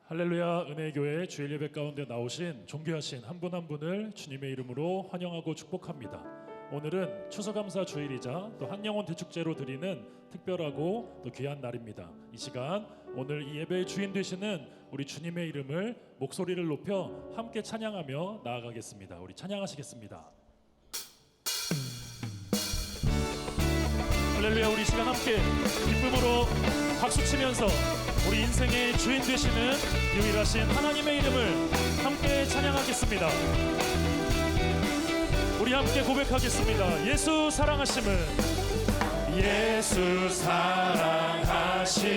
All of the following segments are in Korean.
할렐루야. 은혜교회 주일 예배 가운데 나오신 존귀하신 한 분 한 분을 주님의 이름으로 환영하고 축복합니다. 오늘은 추수감사 주일이자 또 한영혼 대축제로 드리는 특별하고 또 귀한 날입니다. 이 시간 오늘 이 예배의 주인 되시는 우리 주님의 이름을 목소리를 높여 함께 찬양하며 나아가겠습니다. 우리 찬양하시겠습니다. 할렐루야. 우리 시간 함께 기쁨으로 박수치면서 우리 인생의 주인 되시는 유일하신 하나님의 이름을 함께 찬양하겠습니다. 우리 함께 고백하겠습니다. 예수 사랑하심은, 예수 사랑하심은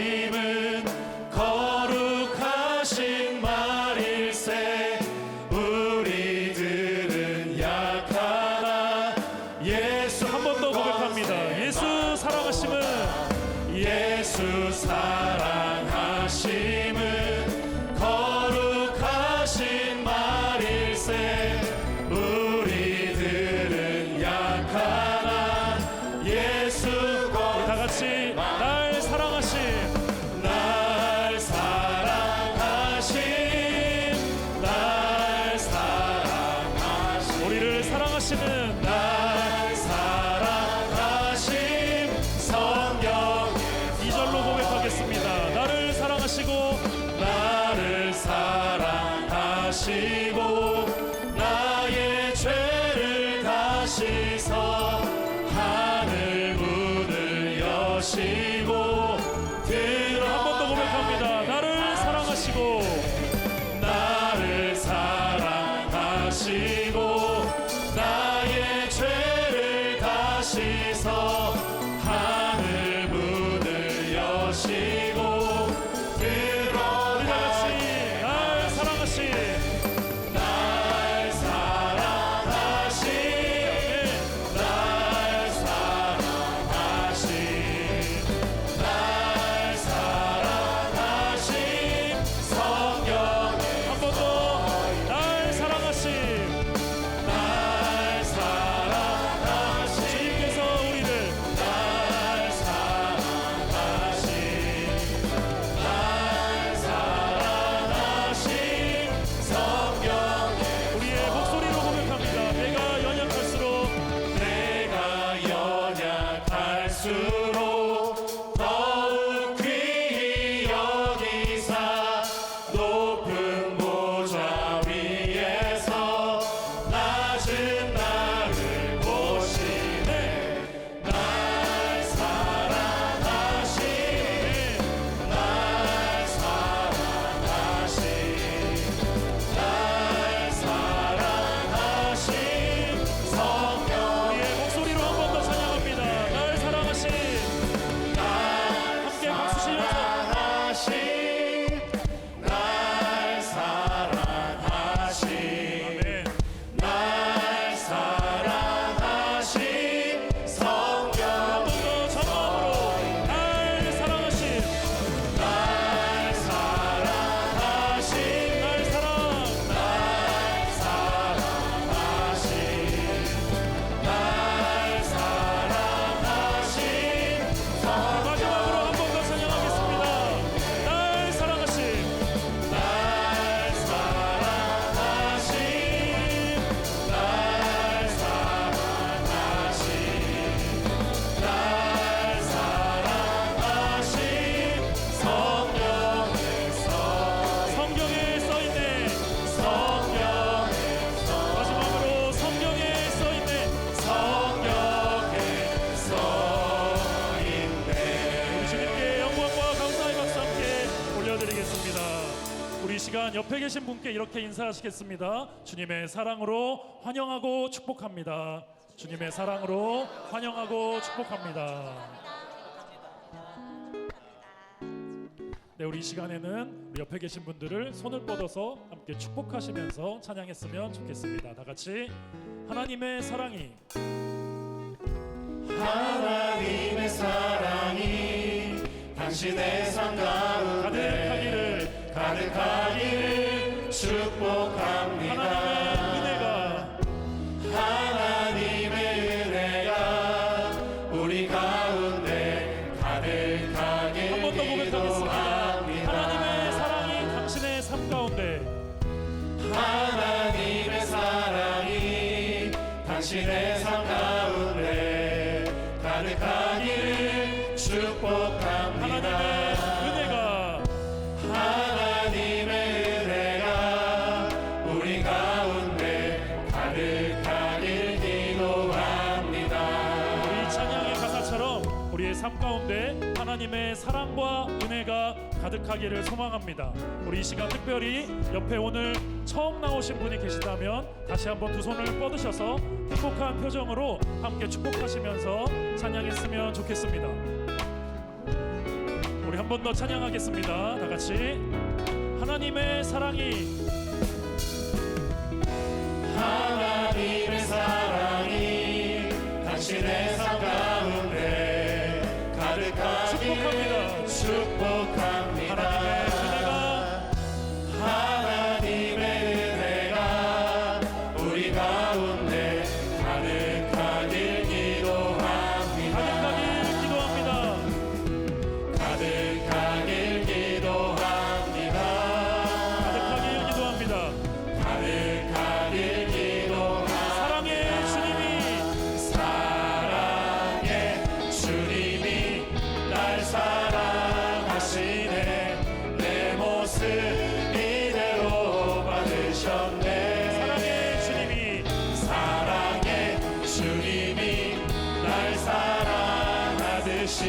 거룩하신 말일세. 우리들은 약하나 예수. 한 번 더 고백합니다. 예수 사랑하심은, 예수 사랑하심은 거룩하신 말일세. 우리들은 약하나 예수. 우리 다같이 날 사랑하심, 날 사랑하심, 날 사랑하심. 우리를 사랑하시는 날 사랑하심. 성경 2절로 고백하겠습니다. 나를 사랑하시고, 나를 사랑하시고 나의 죄를 다시서 하늘 문을 여시고 들어. 한 번 더 고백합니다. 나를 사랑하시고, 나를 사랑하시고 나의 죄를 다시서 하늘 문을 여시고 들어. 우리 다같이 날 사랑하신, 날 사랑하신, 날 사랑하신, 날 사랑하신 성경에. 한 번 더. 날 사랑하신, 날 사랑하신 주님께서 우리를 날 사랑하신, 날 사랑하신 성경에. 우리의 목소리로 고백합니다. 내가 연약할수록, 내가 연약할수록 더욱 귀히 여기사 높은 보좌 위에서 낮은 나를 보시네. 날 사랑하신, 날 사랑하신, 날 사랑하신 성경. 우리의 목소리로 한 번 더 찬양합니다. 날 사랑하신, 날 함께 박수 치면서 사랑하신, 날 사랑하신, 아멘. 날 사랑하신 성경. 한 번 더 전화로 날 사랑하신, 날 사랑하신, 날 사랑, 날 사랑하신, 날 사랑하신 성. 마지막으로 한 번 더 찬양하겠습니다. 날 사랑하신, 날 사랑하신, 날 사랑하신, 날 사랑하신 성경에서. 성경에 써있네. 성경에서. 마지막으로 성경에 써있네. 성경에 써있네. 우리 주님께 영광과 감사의 박수 함께 올려드리겠습니다. 우리 이 시간 옆에 계신 분께 이렇게 인사하시겠습니다. 주님의 사랑으로 환영하고 축복합니다. 주님의 사랑으로 환영하고 축복합니다. 네, 우리 이 시간에는 우리 옆에 계신 분들을 손을 뻗어서 함께 축복하시면서 찬양했으면 좋겠습니다. 다 같이 하나님의 사랑이, 하나님의 사랑이 당신의 삶 가운데 가득하기를 축복합니다. 하나님의 은혜가 하나님의 은혜가 우리 가운데 가득하게 한 번 더 고백하겠습니다. 기도합니다. 하나님의 사랑이 당신의 삶 축복합니다. 하나님의 은혜가 우리 가운데 가득하길 기도합니다. 우리 찬양의 가사처럼 우리의 삶 가운데 하나님의 사랑과 은혜가 가득하기를 소망합니다. 우리 이 시간 특별히 옆에 오늘 처음 나오신 분이 계시다면 다시 한번 두 손을 뻗으셔서 행복한 표정으로 함께 축복하시면서 찬양했으면 좋겠습니다. 우리 한 번 더 찬양하겠습니다. 다 같이 하나님의 사랑이 하나님의 사랑이 당신의 삶 가운데 가득하기를 축복합니다. 하나님의 은혜가 우리 가운데 가득하길 기도합니다. 가득하길 기도합니다. 사랑의 주님이 날 사랑하시네. 내 모습 이대로 받으셨네. 사랑의 주님이 날 사랑하듯이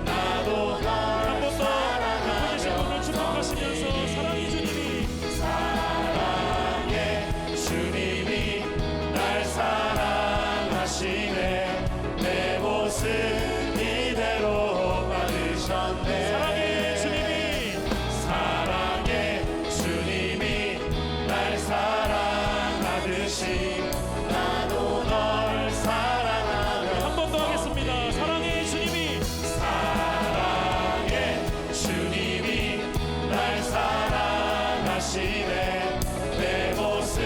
나도 널 사랑하며 축복하시면서 사랑의 주님이 날 사랑하시네. 내 모습 이대로 받으셨네. 사랑의 주님이 날 사랑하듯이 나도 널 사랑하며 한 번 더 하겠습니다. 사랑의 주님이 날 사랑하시네. 내 모습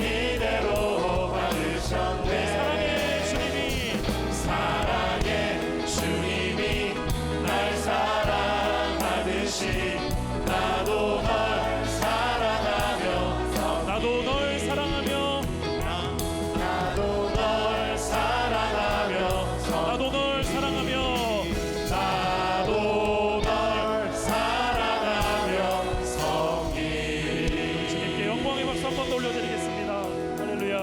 이대로 받으셨네. 사랑의 주님이 날 사랑하듯이 나도 널 사랑하며 나도 널 사랑하며 나도 널 사랑하며 나도 널 사랑하며 나도 널 사랑하며 섬기리. 주님께 영광의 박수 한 번 더 올려드리겠습니다. 할렐루야.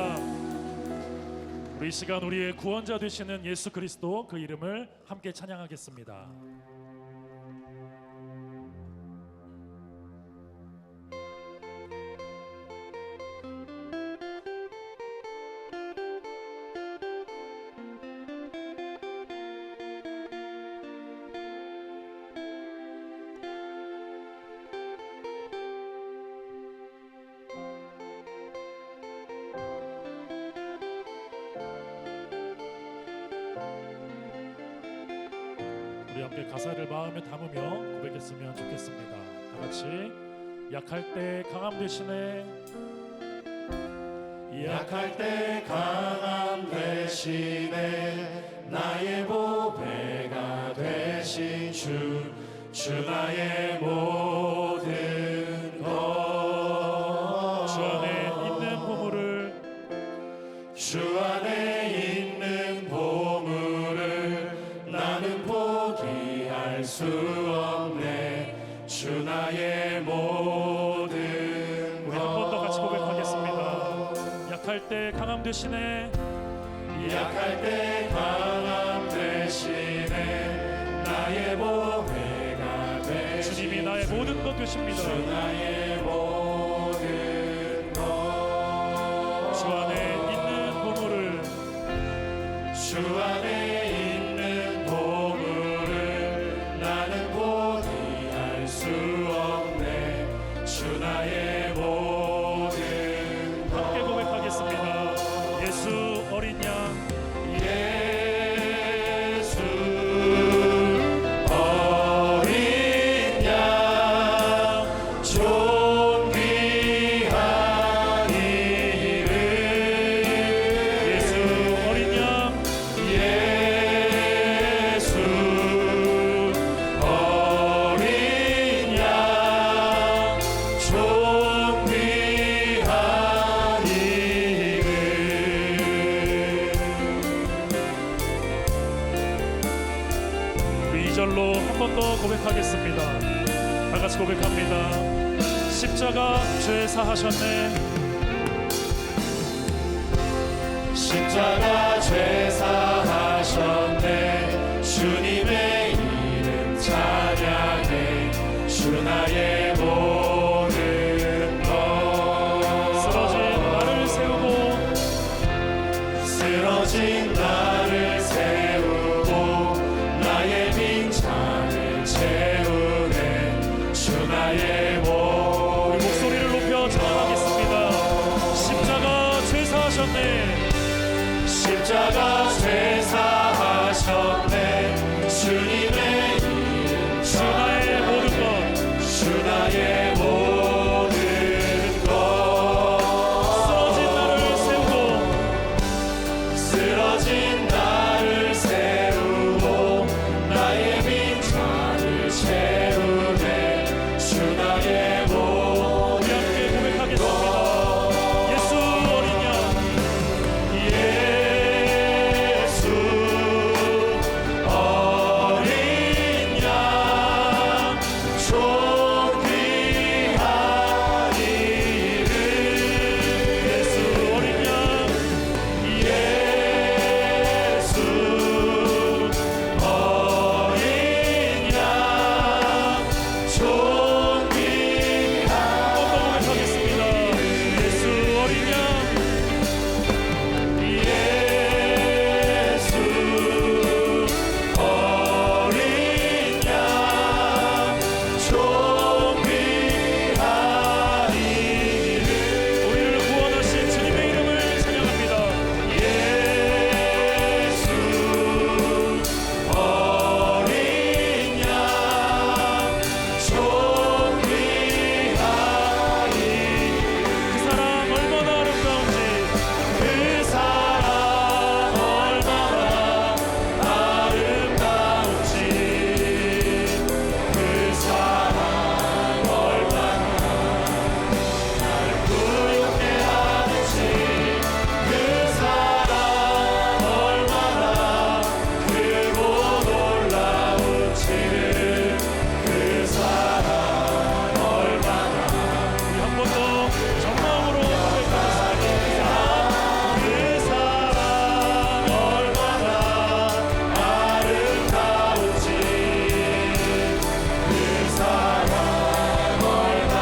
우리 이 시간 우리의 구원자 되시는 예수 그리스도 그 이름을 함께 찬양하겠습니다. 우리 함께 가사를 마음에 담으며 고백했으면 좋겠습니다. 다 같이 약할 때 강함 되시네. 약할 때 강함 대신에 나의 보배가 되신 주 나의 모든 것. 주 안에 있는 보물을 주 안에 있는 보물을 나는 포기할 수 없네. 주 나의 모든 우리 한 번 더 같이 고백하겠습니다. 약할 때 강함 되시네. 약할 때 강함 대신에 나의 보배가 되신 주님이 나의 모든 것 되십니다. 주 나의 모든 것. 주 안에 있는 보물을 주 안에 있는 보물을 나는 포기할 수 없네. 주 나의 모든 것. 함께 고백하겠습니다. 예수 어린 양 예수 어린 양 2절로 한 번 더 고백하겠습니다. 다 같이 고백합니다. 십자가 죄 사하셨네. 십자가 죄 사하셨네. 주님의 이름 찬양해. 주 나의 모든 것. 쓰러진 나를 세우고 쓰러진 나를 세우고 나의 빈잔을 채우네. 주 나의 모든. 우리 목소리를 높여 찬양하겠습니다. 십자가 죄 사하셨네. 십자가 죄 사하셨네. 주님의 이름 주 나의 모든 것. 주 나의 모든 것. 쓰러진 나를 세우고 쓰러진 나를 세우고 나의 빈잔을 채우네. 주 나의 모든. 우리 함께 고백하겠습니다. 예수 어린 양. 예수 어린 양 존귀한 이름. 예수 어린 양. 예수 어린 양 존귀한. 한 번 더 고백하겠습니다. 예수 어린 양. 예수 어린 양 존귀한 이름. 우리를 구원하신 주님의 이름을 찬양합니다. 예수 어린 양 존귀한 이름. 그 사랑 얼마나 아름다운지. 그 사랑 얼마나 아름다운지. 그 사랑 얼마나 날 부유케 하는지. 그 사랑 얼마나 크고 놀라운지를. 그 사랑 얼마나. 우리 한 번 더 정마음으로 고백하겠습니다. 그 사랑 얼마나 아름다운지. 그 사랑 얼마나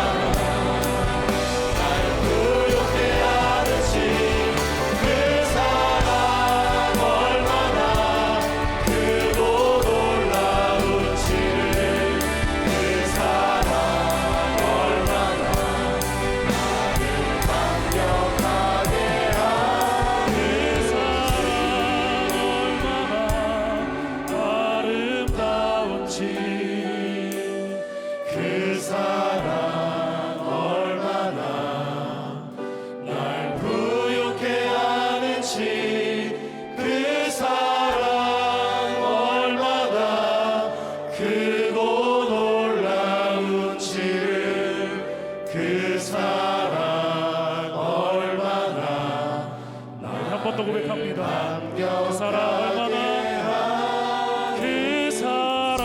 날 부유케 하는지. 그 사랑 얼마나 크고 놀라운지를. 그 사랑 얼마나 완벽하게 하는. 그 사랑 얼마나 아름다운지. 그 사랑 얼마나 날 부유케 하는지. 그 사랑 얼마나 크고 놀라운지를. 그 사랑 얼마나 한 번 더 고백합니다. 그 사랑 얼마나. 완벽하게 그 사랑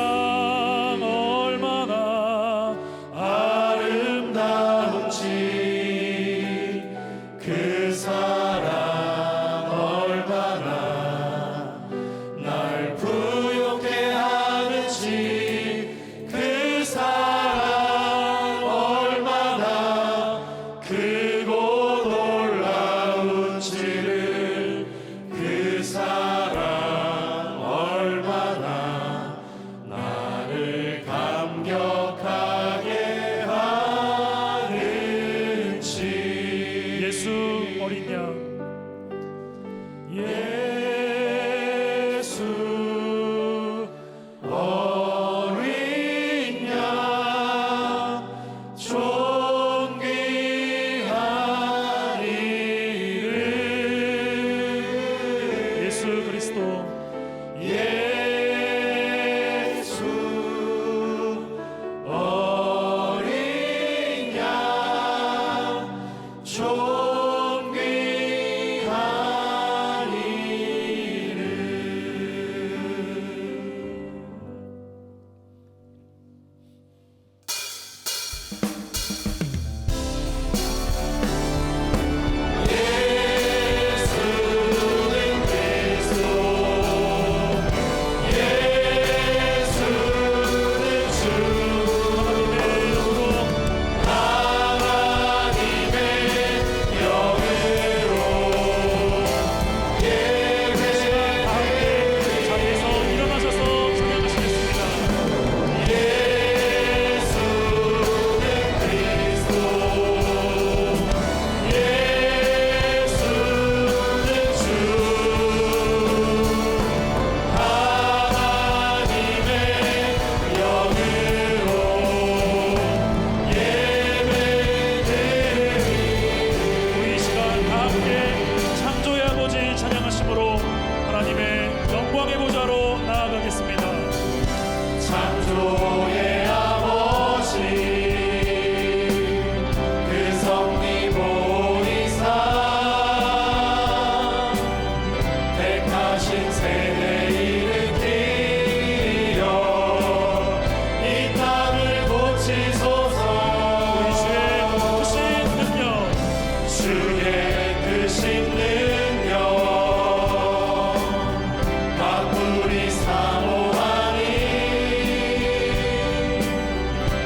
창조의 아버지 그 섭리 보이사 택하신 세대 일으키려 이 땅을 고치소서. 주의 크신 능력 만물이 사모하니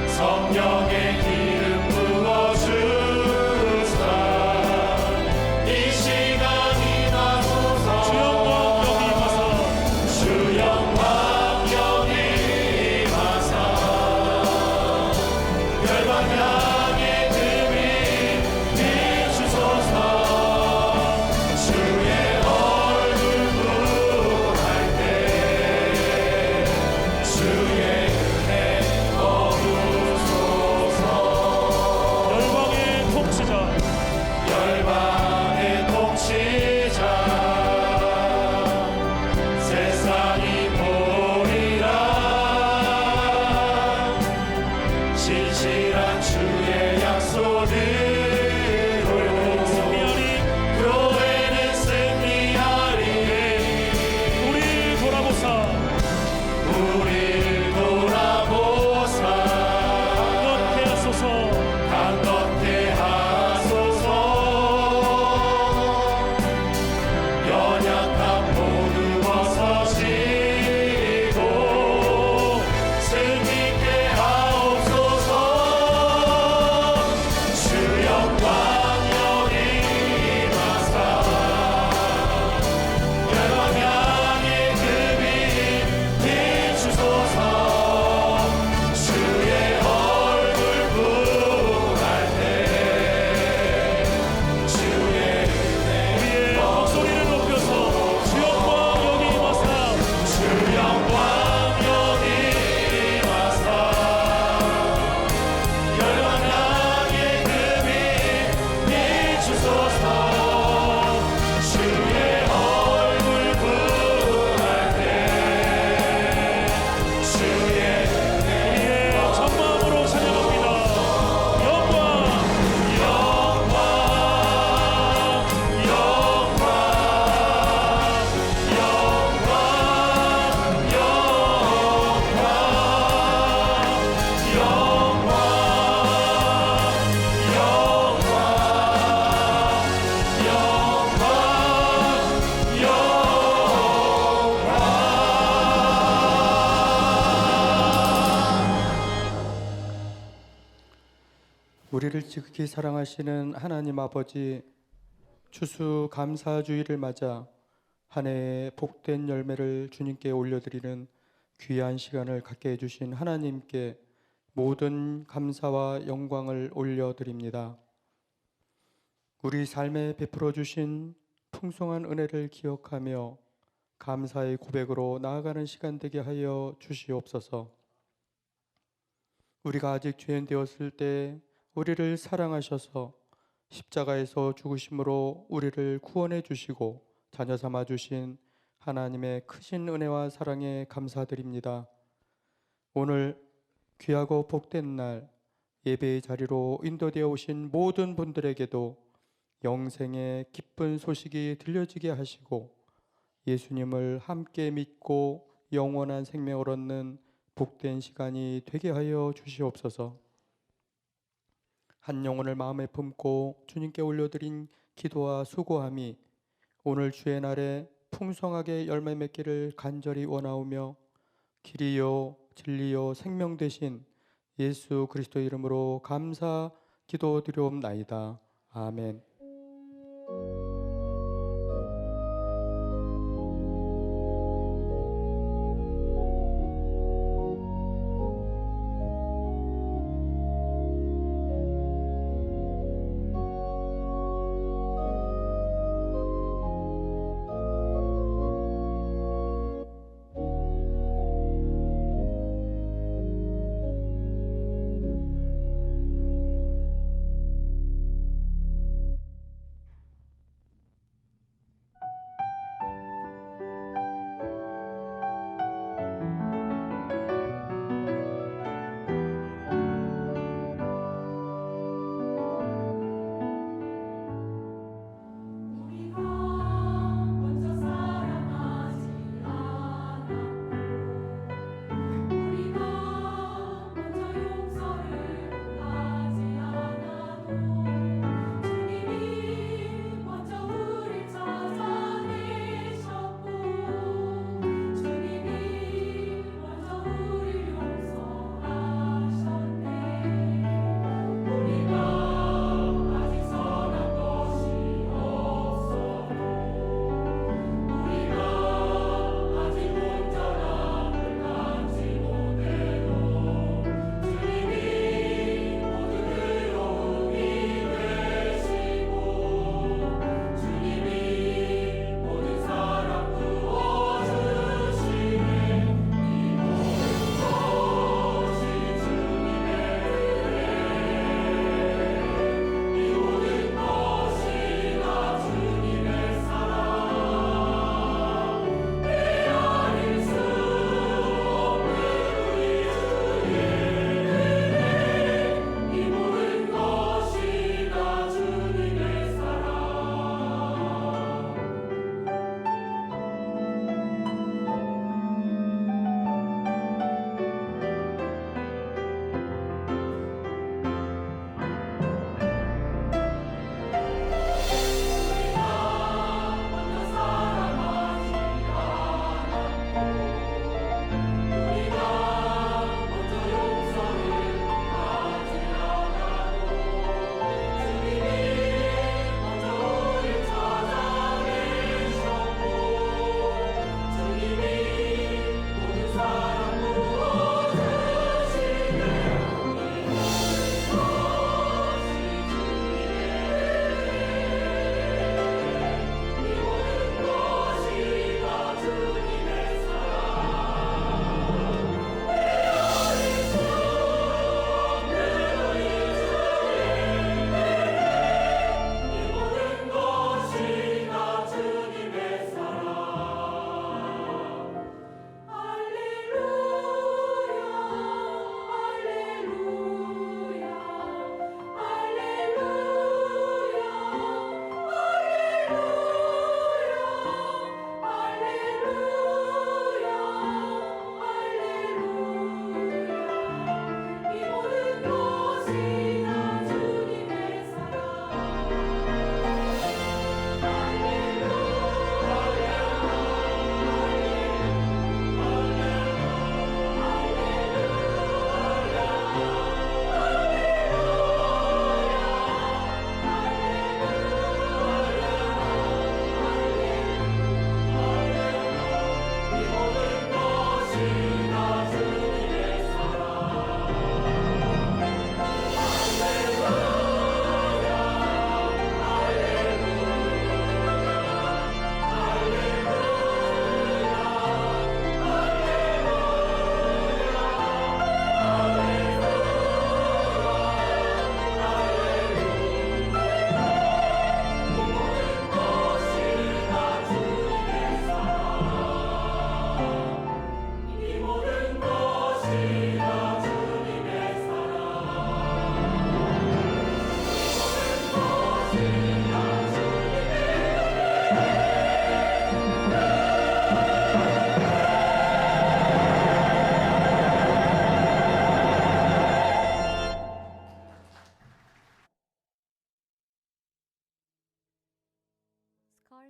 성령의 기름 부어주사 이 시간이 나소서. 주 영광 여기 임하사 열방 향해 금이 비추소서. 주의 얼굴 부할 때 주의 은혜 거두소서. 열방의 통치자 열방의 통치자 세상이 보리라 진실한 주의 약속으로 교회는 승리하리. 우리 돌아보사 우릴 돌아보사 어떻게 하소서. 강건케 하소서. 연약함 모두 벗어지고 승리케 하옵소서. 주 영광 여기 임하사 열방 향해 금이 비추소서. 주의 얼굴 부할 때 주의 은혜 우리의 목소리를 높여서 주 영광 여기 임하사 주 영광 여기 임하사 열방 향해 금이 비추소서. 주의 얼굴 부할 때 주의 은혜 우리의 전마음으로 찬양합니다. 영광 영광 우리를 지극히 사랑하시는 하나님 아버지, 추수감사주의를 맞아 한 해의 복된 열매를 주님께 올려드리는 귀한 시간을 갖게 해주신 하나님께 모든 감사와 영광을 올려드립니다. 우리 삶에 베풀어 주신 풍성한 은혜를 기억하며 감사의 고백으로 나아가는 시간 되게 하여 주시옵소서. 우리가 아직 죄인 되었을 때 우리를 사랑하셔서 십자가에서 죽으심으로 우리를 구원해 주시고 자녀 삼아 주신 하나님의 크신 은혜와 사랑에 감사드립니다. 오늘 귀하고 복된 날 예배의 자리로 인도되어 오신 모든 분들에게도 영생의 기쁜 소식이 들려지게 하시고 예수님을 함께 믿고 영원한 생명을 얻는 복된 시간이 되게 하여 주시옵소서. 한 영혼을 마음에 품고 주님께 올려드린 기도와 수고함이 오늘 주의 날에 풍성하게 열매 맺기를 간절히 원하오며 길이요 진리요 생명 되신 예수 그리스도의 이름으로 감사 기도드리옵나이다. 아멘.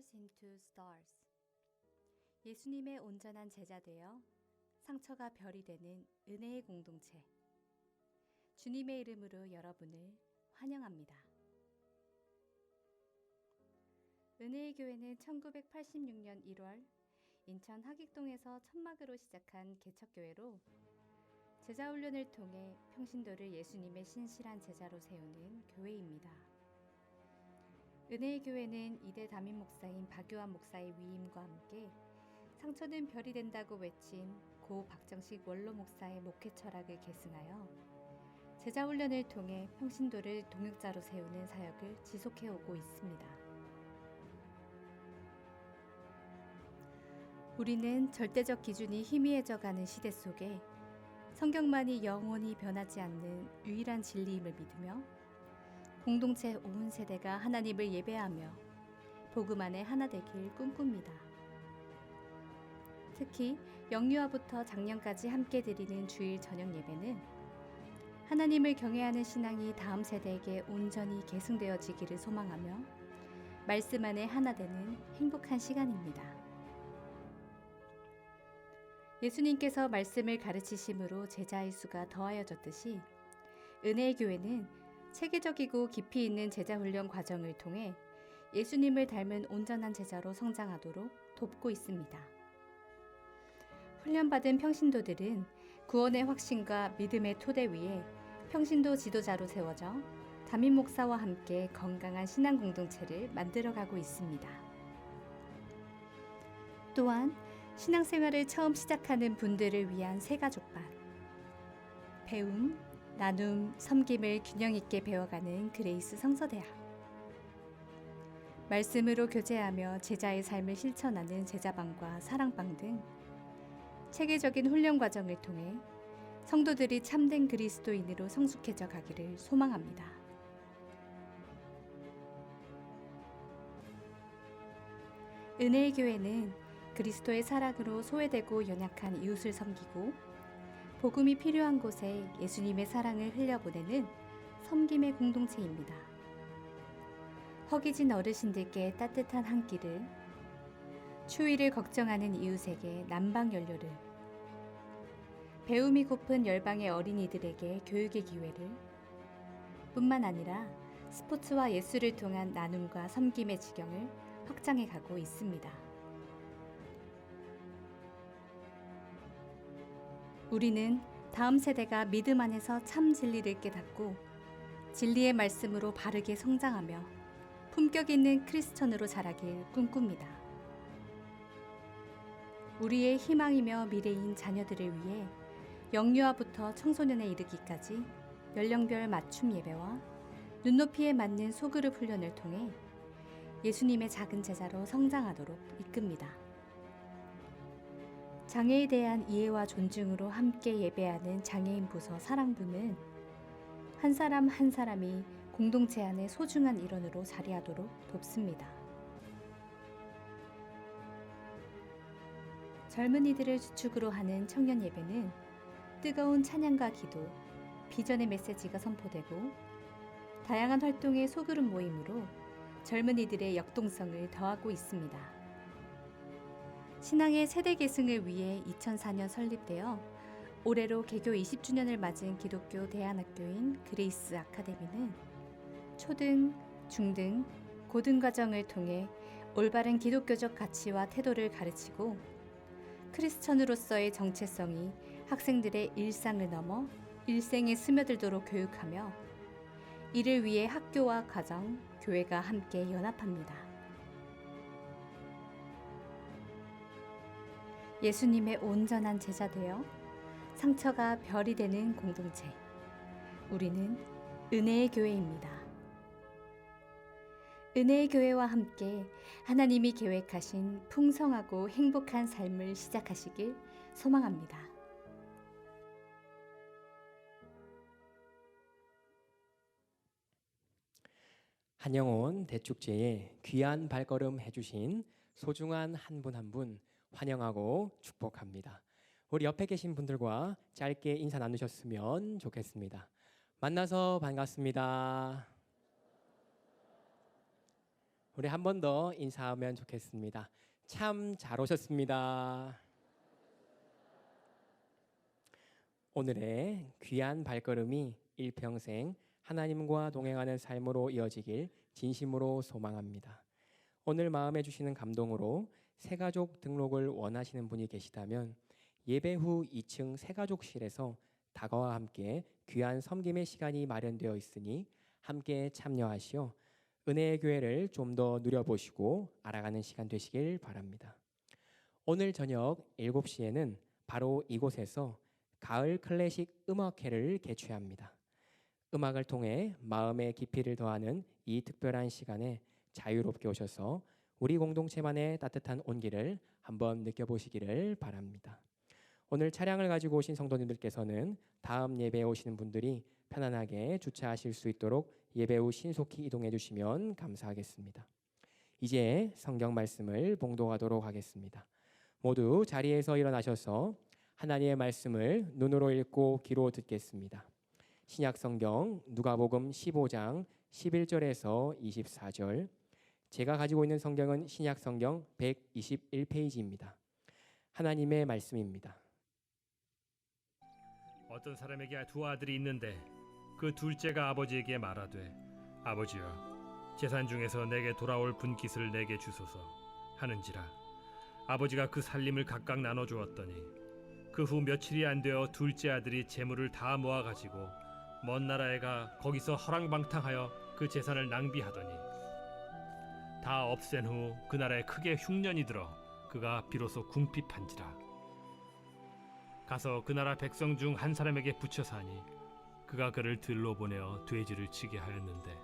Fathers into Stars. 예수님의 온전한 제자 되어 상처가 별이 되는 은혜의 공동체. 주님의 이름으로 여러분을 환영합니다. 은혜의 교회는 1986년 1월 인천 하객동에서 천막으로 시작한 개척교회로 제자훈련을 통해 평신도를 예수님의 신실한 제자로 세우는 교회입니다. 은혜의 교회는 이대 담임 목사인 박요한 목사의 위임과 함께 상처는 별이 된다고 외친 고 박정식 원로 목사의 목회 철학을 계승하여 제자훈련을 통해 평신도를 동역자로 세우는 사역을 지속해오고 있습니다. 우리는 절대적 기준이 희미해져가는 시대 속에 성경만이 영원히 변하지 않는 유일한 진리임을 믿으며 공동체 온 세대가 하나님을 예배하며 복음 안에 하나 되길 꿈꿉니다. 특히 영유아부터 장년까지 함께 드리는 주일 저녁 예배는 하나님을 경외하는 신앙이 다음 세대에게 온전히 계승되어지기를 소망하며 말씀 안에 하나 되는 행복한 시간입니다. 예수님께서 말씀을 가르치심으로 제자의 수가 더하여졌듯이 은혜의 교회는 체계적이고 깊이 있는 제자훈련 과정을 통해 예수님을 닮은 온전한 제자로 성장하도록 돕고 있습니다. 훈련받은 평신도들은 구원의 확신과 믿음의 토대 위에 평신도 지도자로 세워져 담임 목사와 함께 건강한 신앙 공동체를 만들어가고 있습니다. 또한 신앙생활을 처음 시작하는 분들을 위한 새가족반, 배움, 나눔, 섬김을 균형 있게 배워가는 그레이스 성서대학, 말씀으로 교제하며 제자의 삶을 실천하는 제자방과 사랑방 등 체계적인 훈련 과정을 통해 성도들이 참된 그리스도인으로 성숙해져 가기를 소망합니다. 은혜의 교회는 그리스도의 사랑으로 소외되고 연약한 이웃을 섬기고 복음이 필요한 곳에 예수님의 사랑을 흘려보내는 섬김의 공동체입니다. 허기진 어르신들께 따뜻한 한 끼를, 추위를 걱정하는 이웃에게 난방 연료를, 배움이 고픈 열방의 어린이들에게 교육의 기회를, 뿐만 아니라 스포츠와 예술을 통한 나눔과 섬김의 지경을 확장해 가고 있습니다. 우리는 다음 세대가 믿음 안에서 참 진리를 깨닫고 진리의 말씀으로 바르게 성장하며 품격 있는 크리스천으로 자라길 꿈꿉니다. 우리의 희망이며 미래인 자녀들을 위해 영유아부터 청소년에 이르기까지 연령별 맞춤 예배와 눈높이에 맞는 소그룹 훈련을 통해 예수님의 작은 제자로 성장하도록 이끕니다. 장애에 대한 이해와 존중으로 함께 예배하는 장애인 부서 사랑부는 한 사람 한 사람이 공동체 안의 소중한 일원으로 자리하도록 돕습니다. 젊은이들을 주축으로 하는 청년 예배는 뜨거운 찬양과 기도, 비전의 메시지가 선포되고 다양한 활동의 소그룹 모임으로 젊은이들의 역동성을 더하고 있습니다. 신앙의 세대 계승을 위해 2004년 설립되어 올해로 개교 20주년을 맞은 기독교 대안학교인 그레이스 아카데미는 초등, 중등, 고등 과정을 통해 올바른 기독교적 가치와 태도를 가르치고 크리스천으로서의 정체성이 학생들의 일상을 넘어 일생에 스며들도록 교육하며 이를 위해 학교와 가정, 교회가 함께 연합합니다. 예수님의 온전한 제자 되어 상처가 별이 되는 공동체. 우리는 은혜의 교회입니다. 은혜의 교회와 함께 하나님이 계획하신 풍성하고 행복한 삶을 시작하시길 소망합니다. 한영원 대축제에 귀한 발걸음 해주신 소중한 한 분 한 분 환영하고 축복합니다. 우리 옆에 계신 분들과 짧게 인사 나누셨으면 좋겠습니다. 만나서 반갑습니다. 우리 한 번 더 인사하면 좋겠습니다. 참 잘 오셨습니다. 오늘의 귀한 발걸음이 일평생 하나님과 동행하는 삶으로 이어지길 진심으로 소망합니다. 오늘 마음에 주시는 감동으로 새가족 등록을 원하시는 분이 계시다면 예배 후 2층 새가족실에서 다가와 함께 귀한 섬김의 시간이 마련되어 있으니 함께 참여하시어 은혜의 교회를 좀 더 누려보시고 알아가는 시간 되시길 바랍니다. 오늘 저녁 7시에는 바로 이곳에서 가을 클래식 음악회를 개최합니다. 음악을 통해 마음의 깊이를 더하는 이 특별한 시간에 자유롭게 오셔서 우리 공동체만의 따뜻한 온기를 한번 느껴보시기를 바랍니다. 오늘 차량을 가지고 오신 성도님들께서는 다음 예배에 오시는 분들이 편안하게 주차하실 수 있도록 예배 후 신속히 이동해 주시면 감사하겠습니다. 이제 성경 말씀을 봉독하도록 하겠습니다. 모두 자리에서 일어나셔서 하나님의 말씀을 눈으로 읽고 귀로 듣겠습니다. 신약 성경 누가복음 15장 11절에서 24절. 제가 가지고 있는 성경은 신약 성경 121페이지입니다. 하나님의 말씀입니다. 어떤 사람에게 두 아들이 있는데 그 둘째가 아버지에게 말하되 아버지여 재산 중에서 내게 돌아올 분깃을 내게 주소서 하는지라 아버지가 그 살림을 각각 나눠 주었더니 그 후 며칠이 안 되어 둘째 아들이 재물을 다 모아 가지고 먼 나라에 가 거기서 허랑방탕하여 그 재산을 낭비하더니 다 없앤 후 그 나라에 크게 흉년이 들어 그가 비로소 궁핍한지라 가서 그 나라 백성 중 한 사람에게 붙여 사니 그가 그를 들로 보내어 돼지를 치게 하였는데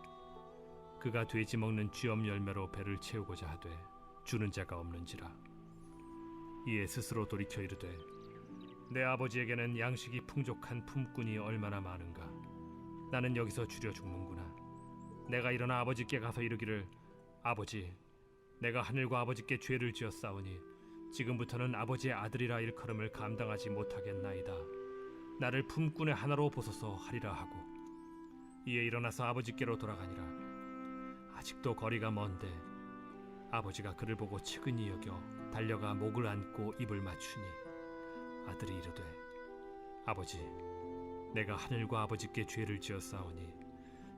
그가 돼지 먹는 쥐엄 열매로 배를 채우고자 하되 주는 자가 없는지라 이에 스스로 돌이켜 이르되 내 아버지에게는 양식이 풍족한 품꾼이 얼마나 많은가 나는 여기서 줄여 죽는구나 내가 일어나 아버지께 가서 이르기를 아버지 내가 하늘과 아버지께 죄를 지었사오니 지금부터는 아버지의 아들이라 일컬음을 감당하지 못하겠나이다 나를 품꾼의 하나로 보소서 하리라 하고 이에 일어나서 아버지께로 돌아가니라 아직도 거리가 먼데 아버지가 그를 보고 측은히 여겨 달려가 목을 안고 입을 맞추니 아들이 이르되 아버지 내가 하늘과 아버지께 죄를 지었사오니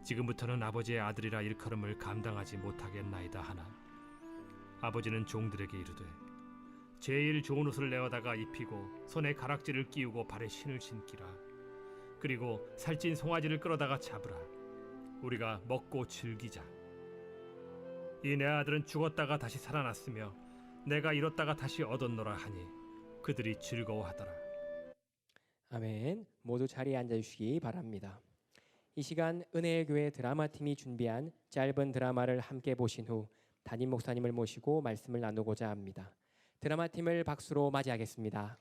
지금부터는 아버지의 아들이라 일컬음을 감당하지 못하겠나이다 하나 아버지는 종들에게 이르되 제일 좋은 옷을 내어다가 입히고 손에 가락지를 끼우고 발에 신을 신기라 그리고 살찐 송아지를 끌어다가 잡으라 우리가 먹고 즐기자 이 내 아들은 죽었다가 다시 살아났으며 내가 잃었다가 다시 얻었노라 하니 그들이 즐거워하더라. 아멘. 모두 자리에 앉아주시기 바랍니다. 이 시간 은혜의 교회 드라마팀이 준비한 짧은 드라마를 함께 보신 후 담임 목사님을 모시고 말씀을 나누고자 합니다. 드라마팀을 박수로 맞이하겠습니다.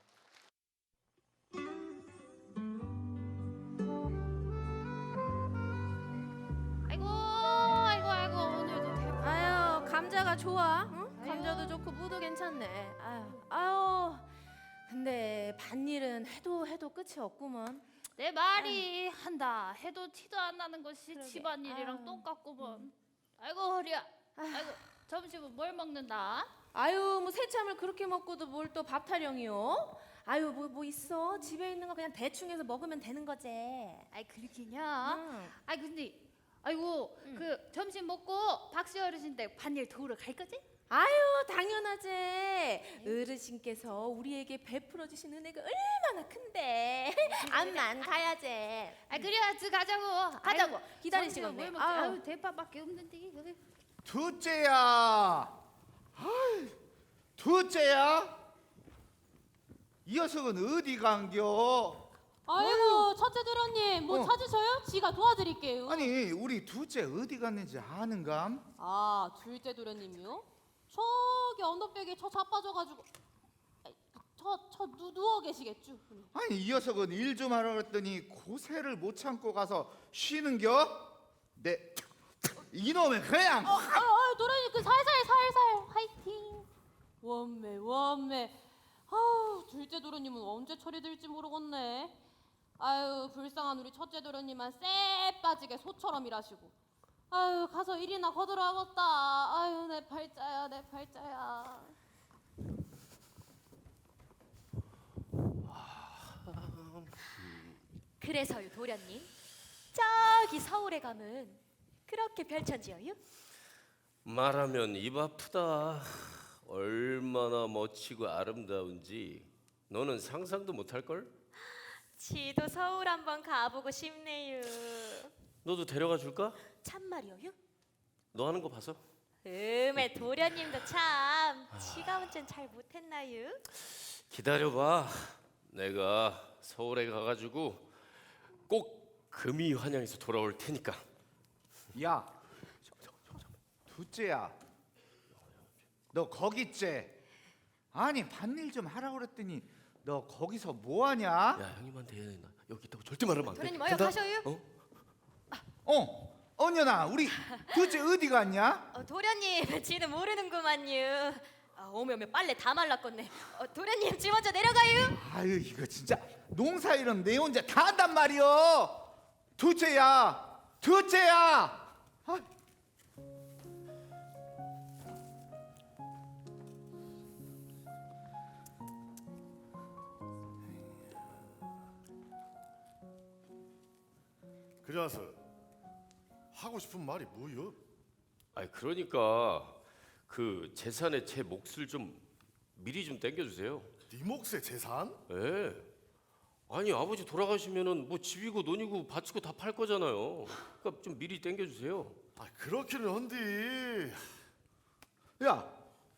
아이고 오늘도 대박. 아유 감자가 좋아? 응? 감자도 좋고 무도 괜찮네. 아유 근데 밭일은 해도 끝이 없구먼. 내 말이 한다 해도 티도 안 나는 것이 그러게. 집안일이랑 아유. 똑같구먼. 아이고 허리야. 아이고 점심은 뭘 먹는다? 아유 뭐 새참을 그렇게 먹고도 뭘 또 밥 타령이요? 아유 뭐 있어? 집에 있는 거 그냥 대충 해서 먹으면 되는 거지. 아이 그렇게냐? 응. 아이 근데 아이고 응. 그 점심 먹고 박씨 어르신 댁 밭일 도우러 갈 거지? 아유 당연하지. 어르신께서 우리에게 베풀어 주신 은혜가 얼마나 큰데. 암만 가야지. 아이 그래 가자고. 가자고. 아이고, 기다리시겠네. 점심은 뭘 먹지? 아유 대파밖에 없는데 그래. 둘째야. 아이, 둘째야. 이 녀석은 어디 간겨? 아이고 첫째 도련님 뭐 어. 찾으셔요? 지가 도와드릴게요. 아니 우리 둘째 어디 갔는지 아는감? 아 둘째 도련님이요? 저기 언덕배기에 저 자빠져가지고 저 누워 계시겠죠? 아니 이 녀석은 일 좀 하러 갔더니 고세를 못 참고 가서 쉬는겨? 내 이놈의 그냥 도련님 그 살살 화이팅. 원매. 아우 둘째 도련님은 언제 처리될지 모르겠네. 아유 불쌍한 우리 첫째 도련님만 쎄 빠지게 소처럼 일하시고 아유 가서 일이나 거들어야겠다. 아유 내 팔자야 내 팔자야. 그래서요 도련님 저기 서울에 가면 그렇게 별천지어요? 말하면 입 아프다. 얼마나 멋지고 아름다운지 너는 상상도 못할걸? 지도 서울 한번 가보고 싶네요. 너도 데려가 줄까? 참말이요? 너 하는 거 봐서. 음에 도련님도 참 지가 운전 잘 못했나요? 기다려봐. 내가 서울에 가가지고 꼭 금이 환영해서 돌아올 테니까. 야, 둘째야, 너 거기 있지? 아니 밭일 좀 하라고 그랬더니 너 거기서 뭐 하냐? 야, 형님한테 나 여기 있다고 절대 말하면 안 돼. 도련님 어여 가셔요? 언년아, 우리 둘째 어디 갔냐? 도련님 지는 모르는구만요. 오메 빨래 다 말랐겠네. 도련님 지 먼저 내려가요. 아유 이거 진짜 농사일은 내 혼자 다 한단 말이여. 둘째야, 둘째야. 아. 그래서 하고 싶은 말이 뭐여? 아니 그러니까 그 재산의 제 몫을 좀 미리 좀 땡겨주세요. 네 몫의 재산? 예. 아니 아버지 돌아가시면은 뭐 집이고 논이고 밭이고 다 팔 거잖아요. 그러니까 좀 미리 땡겨주세요. 아 그렇기는 한디. 야,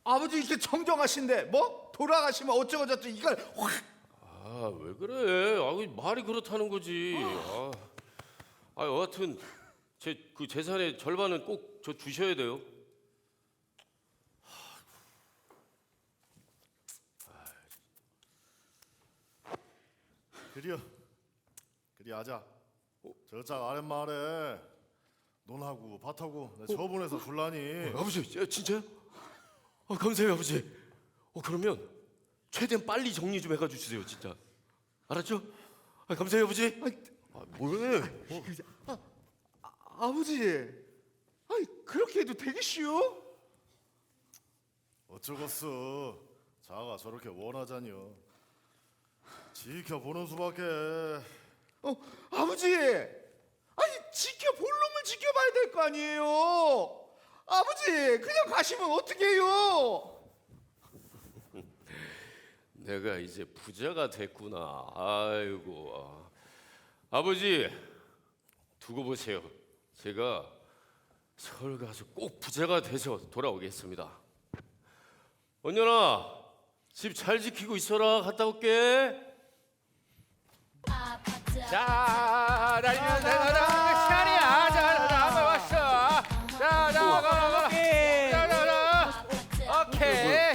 아버지 이렇게 정정하신데 뭐 돌아가시면 어쩌고 저쩌고 이걸 확. 아 왜 그래? 아 말이 그렇다는 거지. 여하튼 제 그 재산의 절반은 꼭 저 주셔야 돼요. 그리 하자. 저짝 아랫마을에 논하고 밭하고 내 처분해서 줄라니. 아버지 진짜요? 감사해요 아버지. 그러면 최대한 빨리 정리 좀 해가주세요 진짜. 알았죠? 감사해요 아버지. 뭐해? 아버지, 아이 그렇게 해도 되겠슈? 어쩌겠어. 자가 저렇게 원하자니요. 지켜보는 수밖에. 아버지, 아니 지켜볼 놈을 지켜봐야 될 거 아니에요. 아버지 그냥 가시면 어떡해요? 내가 이제 부자가 됐구나. 아이고. 아버지 두고 보세요. 제가 서울 가서 꼭 부자가 돼서 돌아오겠습니다. 언년아 집 잘 지키고 있어라. 갔다 올게. 자, 달리면 되거라. 시간이야. 자, 한번 왔어. 자, 오케이.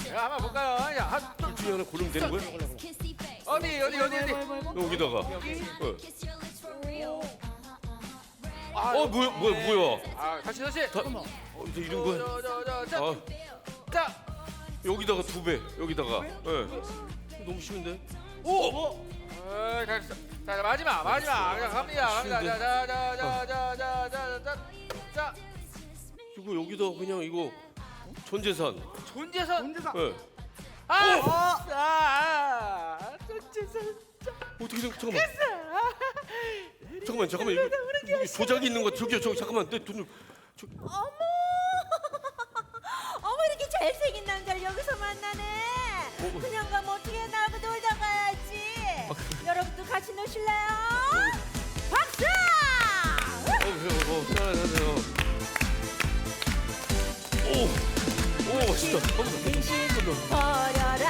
자, 한번 볼까요? 야, 둘 중에 하나 고르면 되는 거야? 어디? 여기다가. 뭐야? 다시. 이제 이런 거야? 자, 여기다가 2배. 여기다가. 너무 쉬운데? 잘했어. 자, 마지막. 그냥 갑니다. 자. 이거 여기다 그냥 이거 전재산. 존재선. 예. 존재선. 어떻게 된? 잠깐만 이거 조작이 있는 거 저기 잠깐만 내 돈 좀. 어머 이렇게 잘생긴 남자를 여기서 만나네. 그냥 가면 어떻게 나하고 놀다 가야지. 여러분도 같이 노실래요? 박수! 잘하세요. 오 진짜. 버려라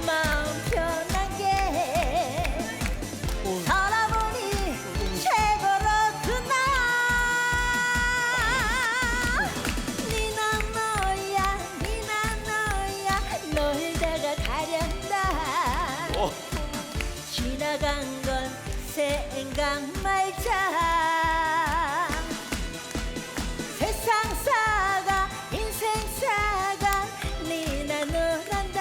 마음 편하게 살아보니 최고로구나. 니나 너야 놀다가 가련다. 지나간 건 생각 말자. 세상사가 인생사가 니나 너란다.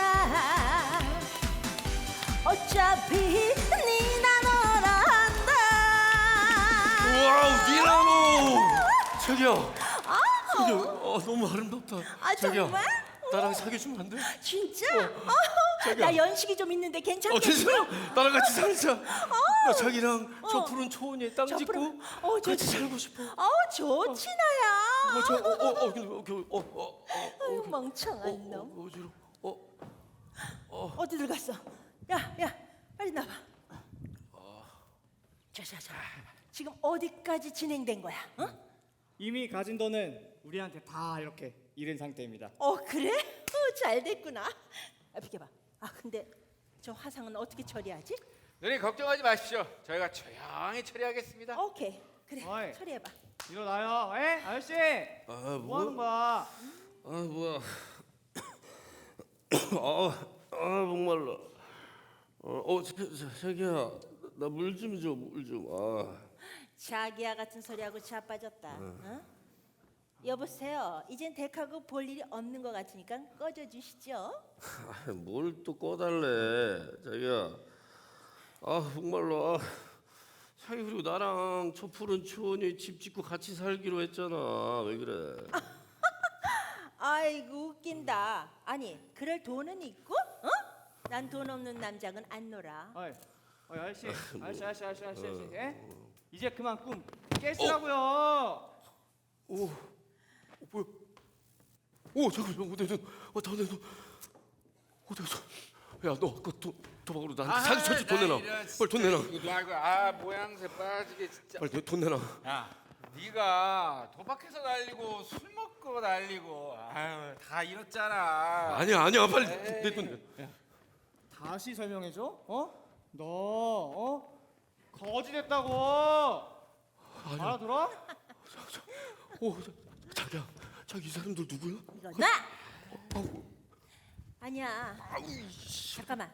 어차피 니나 너란다. 와우 니나노. 자기야. 자기야, 너무 아름답다. 아, 자기야, 정말? 나랑 사귀어주면 안 돼? 진짜? 자기야. 나 연식이 좀 있는데 괜찮겠어? 괜찮아. 나랑 같이 살자. 나 자기랑 저 푸른 초원에 땅 짓고 같이 살고 싶어. 좋지 나야. 근데 멍청한 놈. 어지러. 어디들 갔어? 야, 빨리 나와. 자자자. 지금 어디까지 진행된 거야? 이미 가진 돈은 우리한테 다 이렇게 잃은 상태입니다. 그래? 잘 됐구나. 비켜봐. 근데 저 화상은 어떻게 처리하지? 누님 걱정하지 마십시오. 저희가 조용히 처리하겠습니다. 오케이. 그래. 어이. 처리해봐. 일어나요. 아저씨. 뭐 하는 거야? 뭐야. 목말라. 자기야, 나 물 좀 줘, 물 좀. 자기야 같은 소리하고 자빠졌다. 여보세요. 이젠 덱하고 볼 일이 없는 것 같으니까 꺼져 주시죠. 뭘 또 꺼달래, 자기야. 목말라. 자기 그리고 나랑 저 푸른 초원에 집 짓고 같이 살기로 했잖아. 왜 그래? 아이고 웃긴다. 아니 그럴 돈은 있고? 난 돈 없는 남자는 안 놀아. 아저씨. 예? 이제 그만 꿈 깨시라고요. 뭐야? 잠깐만, 내 돈. 내 돈. 어디 갔어? 야, 너 그 도박으로 나한테 사기 쳤지? 돈 내놔. 빨리 돈 내놔. 이거 아이고 모양새 빠지게 진짜. 빨리 돈 내놔. 야, 네가 도박해서 날리고 술 먹고 날리고 다 잃었잖아. 아니야, 빨리 내 돈 내. 다시 설명해줘. 너 거지됐다고. 알아들어? 자기야, 자기 이 사람들 누구야? 이거 나. 아니야. 잠깐만.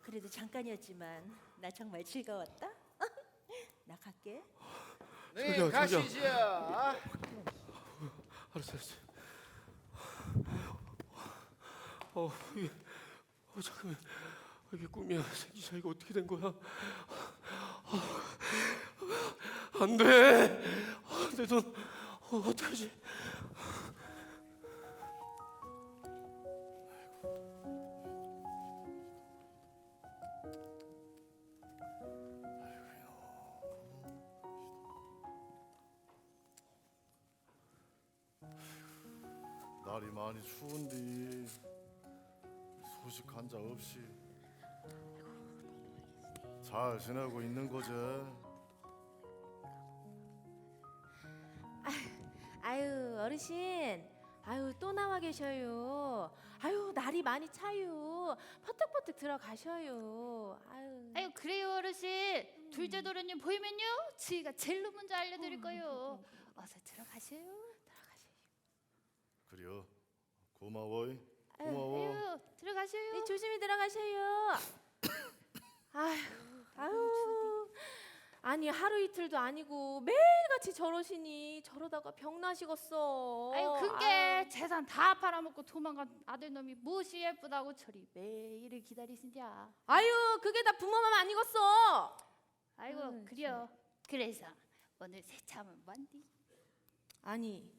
그래도 잠깐이었지만 나 정말 즐거웠다. 나 갈게. 누님 가시죠. 알았어. 잠깐만. 이게 꿈이야. 생기 자기가 어떻게 된 거야? 안 돼. 내 돈 어떡하지? 날이 많이 추운데 소식 한 자 없이 잘 지내고 있는 거지? 아유 어르신. 아유 또 나와 계셔요. 아유 날이 많이 차요. 퍼뜩퍼뜩 들어가셔요. 아유 그래요 어르신. 둘째 도련님 보이면요 저희가 제일로 먼저 알려드릴 거요. 어서 들어가세요. 그래요. 고마워. 아유 들어가셔요. 네, 조심히 들어가셔요. 아유 아니 하루 이틀도 아니고 매일같이 저러시니 저러다가 병 나시겠어. 아유 그게 재산 다 팔아먹고 도망간 아들놈이 무엇이 예쁘다고 저리 매일을 기다리신자. 아유 그게 다 부모 맘 아니겠어. 아이고 그래요. 그래서 오늘 새참은 뭔디? 아니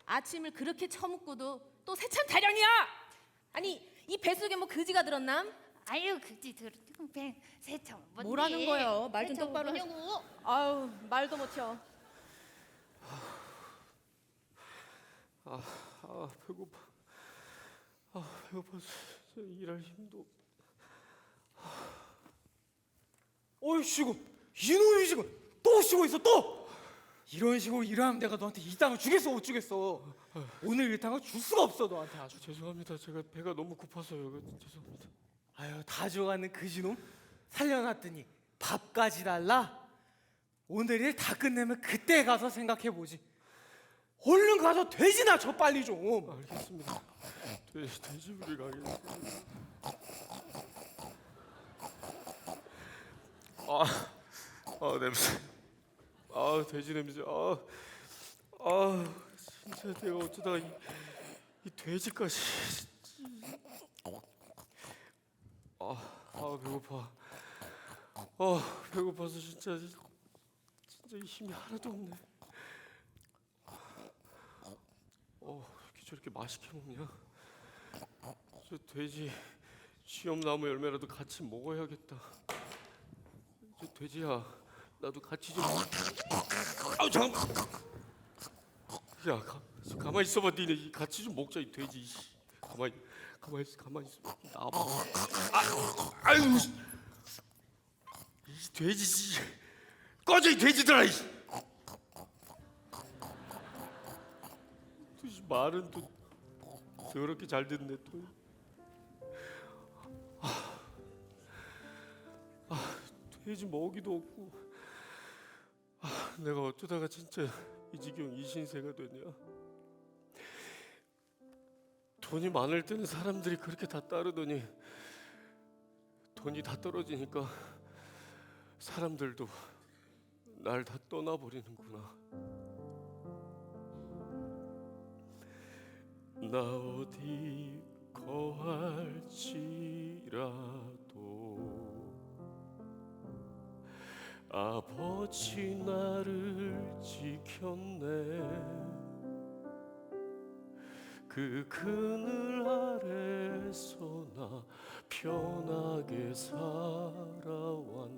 아침을 그렇게 처먹고도 또 새참 타령이야. 아니 이 뱃속에 뭐 그지가 들었남? 아유 그지 들은 새참은 뭔디? 뭐라는 거예요? 말 좀 새참은 똑바로 뭐냐고. 아유 말도 못해요. 배고파. 배고파서 일할 힘도. 어이씨고 이놈이 지금 또 쉬고 있어 또. 이런 식으로 일하면 내가 너한테 이 땅을 주겠어 못 주겠어. 오늘 이 땅을 줄 수가 없어 너한테 아주. 죄송합니다. 제가 배가 너무 고파서요. 죄송합니다. 아유 다 죽어가는 그지놈 살려놨더니 밥까지 달라. 오늘 일 다 끝내면 그때 가서 생각해보지. 얼른 가서 돼지나 줘 빨리 좀. 알겠습니다. 돼지우리 가겠습니다. 냄새. 돼지 냄새. 진짜 내가 어쩌다가 이 돼지까지. 배고파. 배고파서 진짜 힘이 하나도 없네. 이렇게 저렇게 맛있게 먹냐? 저 돼지 취업나무 열매라도 같이 먹어야겠다. 저 돼지야, 나도 같이 좀. 아우 잠깐. 야, 가만히 있어봐. 니네 같이 좀 먹자 이 돼지. 가만히 있어. 나와봐. 아유, 이 돼지. 꺼져 이 돼지들아. 말은 또 더럽게 잘 듣네 또. 돼지 먹이도 없고. 내가 어쩌다가 진짜 이 지경 이 신세가 되냐. 돈이 많을 때는 사람들이 그렇게 다 따르더니 돈이 다 떨어지니까 사람들도 날 다 떠나버리는구나. 나 어디 거할지라도 아버지 나를 지켰네. 그 그늘 아래서 나 편하게 살아왔네.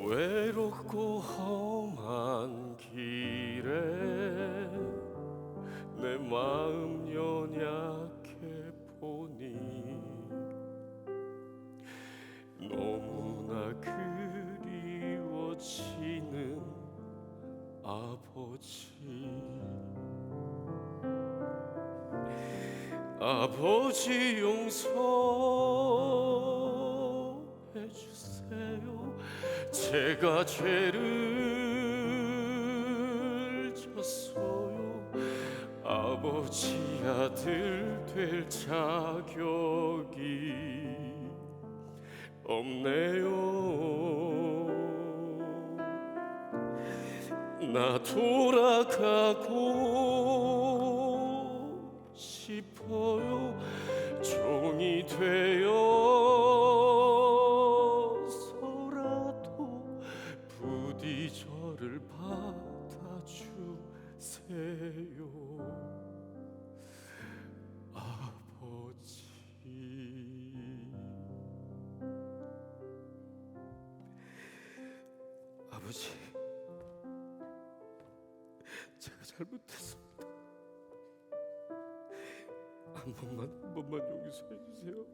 외롭고 험한 길에 내 마음 연약해 보니 너무나 그리워지는 아버지 용서해 주세요. 제가 죄를 졌어요. 아버지 아들 될 자격이 없네요. 나 돌아가고 싶어요. 종이 되어서라도 부디 저를 받아주세요. 아버지, 제가 잘못했습니다. 한 번만 용서해 주세요.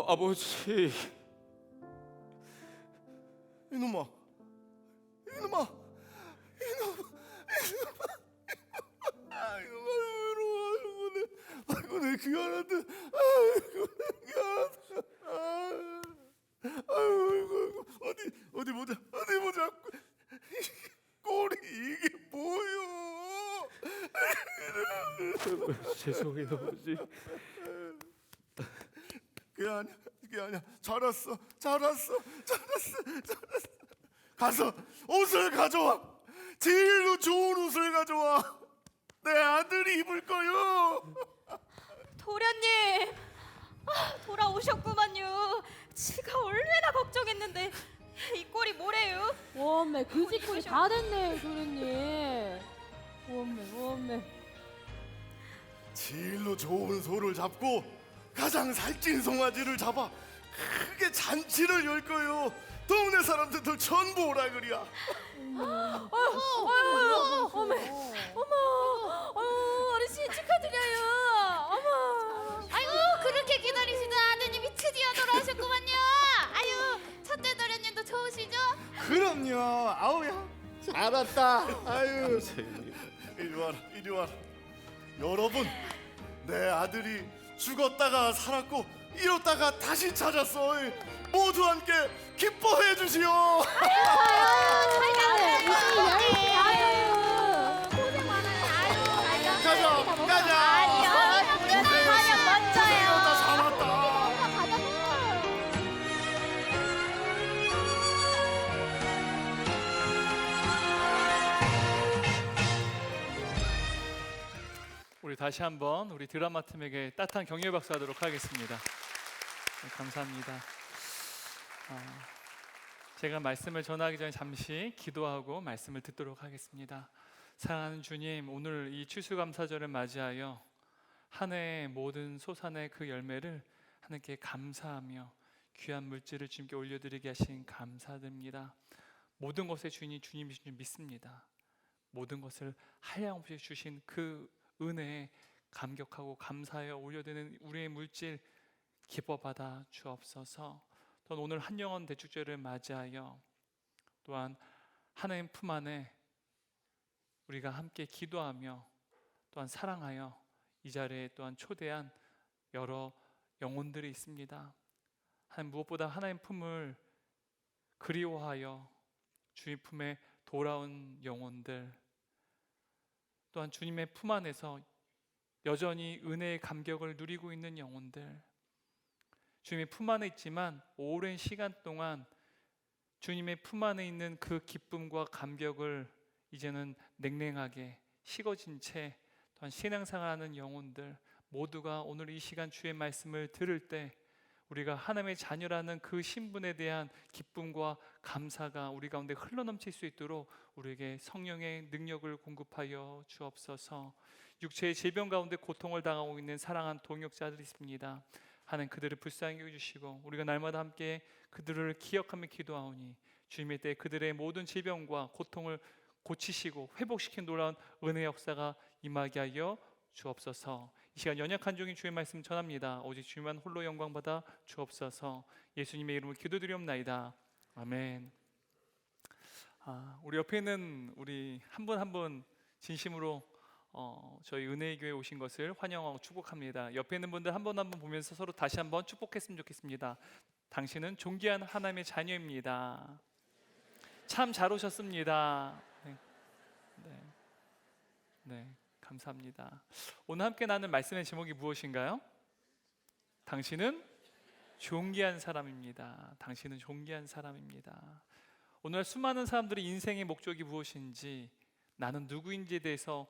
아버지. 이놈아. 아이고 내 귀한한테. 아이고 어디 보자. 꼴이 이게 뭐요? 죄송해요 아버지. 그게 아니야. 잘했어. 가서 옷을 가져와. 제일로 좋은 옷을 가져와. 내 아들이 입을 거요. 도련님, 돌아오셨구만요. 지가 얼마나 걱정했는데 이 꼴이 뭐래요? 원매 그 짓꼴이 다 됐네 도련님. 원매. 제일로 좋은 소를 잡고 가장 살찐 송아지를 잡아 크게 잔치를 열 거요. 동네 사람들도 전부 오라 그리야. 어머, 어르신 축하드려요. 어머. 아이고 그렇게 기다리시던 아드님이 드디어 돌아오셨구만요. 아유 첫째 도련님도 좋으시죠? 그럼요. 아우야 잘 왔다. 아유 이리 와라. 여러분, 내 아들이 죽었다가 살았고 잃었다가 다시 찾았어. 모두 함께 기뻐해 주시오. 아유, 고생 많아요. 아유. 다시 한번 우리 드라마 팀에게 따뜻한 격려 박수하도록 하겠습니다. 네, 감사합니다. 제가 말씀을 전하기 전에 잠시 기도하고 말씀을 듣도록 하겠습니다. 사랑하는 주님, 오늘 이 추수감사절을 맞이하여 한 해의 모든 소산의 그 열매를 하나님께 감사하며 귀한 물질을 주님께 올려드리게 하신 감사드립니다. 모든 것에 주인이 주님이신 줄 믿습니다. 모든 것을 한량없이 주신 그 은혜에 감격하고 감사하여 올려드리는 우리의 물질 기뻐받아 주옵소서. 또한 오늘 한영원 대축제를 맞이하여 또한 하나님 품 안에 우리가 함께 기도하며 또한 사랑하여 이 자리에 또한 초대한 여러 영혼들이 있습니다. 하나님, 무엇보다 하나님 품을 그리워하여 주의 품에 돌아온 영혼들, 또한 주님의 품 안에서 여전히 은혜의 감격을 누리고 있는 영혼들, 주님의 품 안에 있지만 오랜 시간 동안 주님의 품 안에 있는 그 기쁨과 감격을 이제는 냉랭하게 식어진 채 또한 신앙생활하는 영혼들 모두가 오늘 이 시간 주의 말씀을 들을 때 우리가 하나님의 자녀라는 그 신분에 대한 기쁨과 감사가 우리 가운데 흘러넘칠 수 있도록 우리에게 성령의 능력을 공급하여 주옵소서. 육체의 질병 가운데 고통을 당하고 있는 사랑하는 동역자들이 있습니다. 하나님, 그들을 불쌍히 여겨주시고 우리가 날마다 함께 그들을 기억하며 기도하오니 주님의 때 그들의 모든 질병과 고통을 고치시고 회복시킨 놀라운 은혜의 역사가 임하게 하여 주옵소서. 이 시간 연약한 종이 주의 말씀 전합니다. 오직 주님만 홀로 영광 받아 주옵소서. 예수님의 이름으로 기도드리옵나이다. 아멘. 우리 옆에 있는 우리 한 분 한 분 진심으로 저희 은혜의 교회에 오신 것을 환영하고 축복합니다. 옆에 있는 분들 한 분 한 분 보면서 서로 다시 한번 축복했으면 좋겠습니다. 당신은 존귀한 하나님의 자녀입니다. 참 잘 오셨습니다. 네, 감사합니다. 오늘 함께 나눈 말씀의 제목이 무엇인가요? 당신은 존귀한 사람입니다. 당신은 존귀한 사람입니다. 오늘 수많은 사람들이 인생의 목적이 무엇인지, 나는 누구인지에 대해서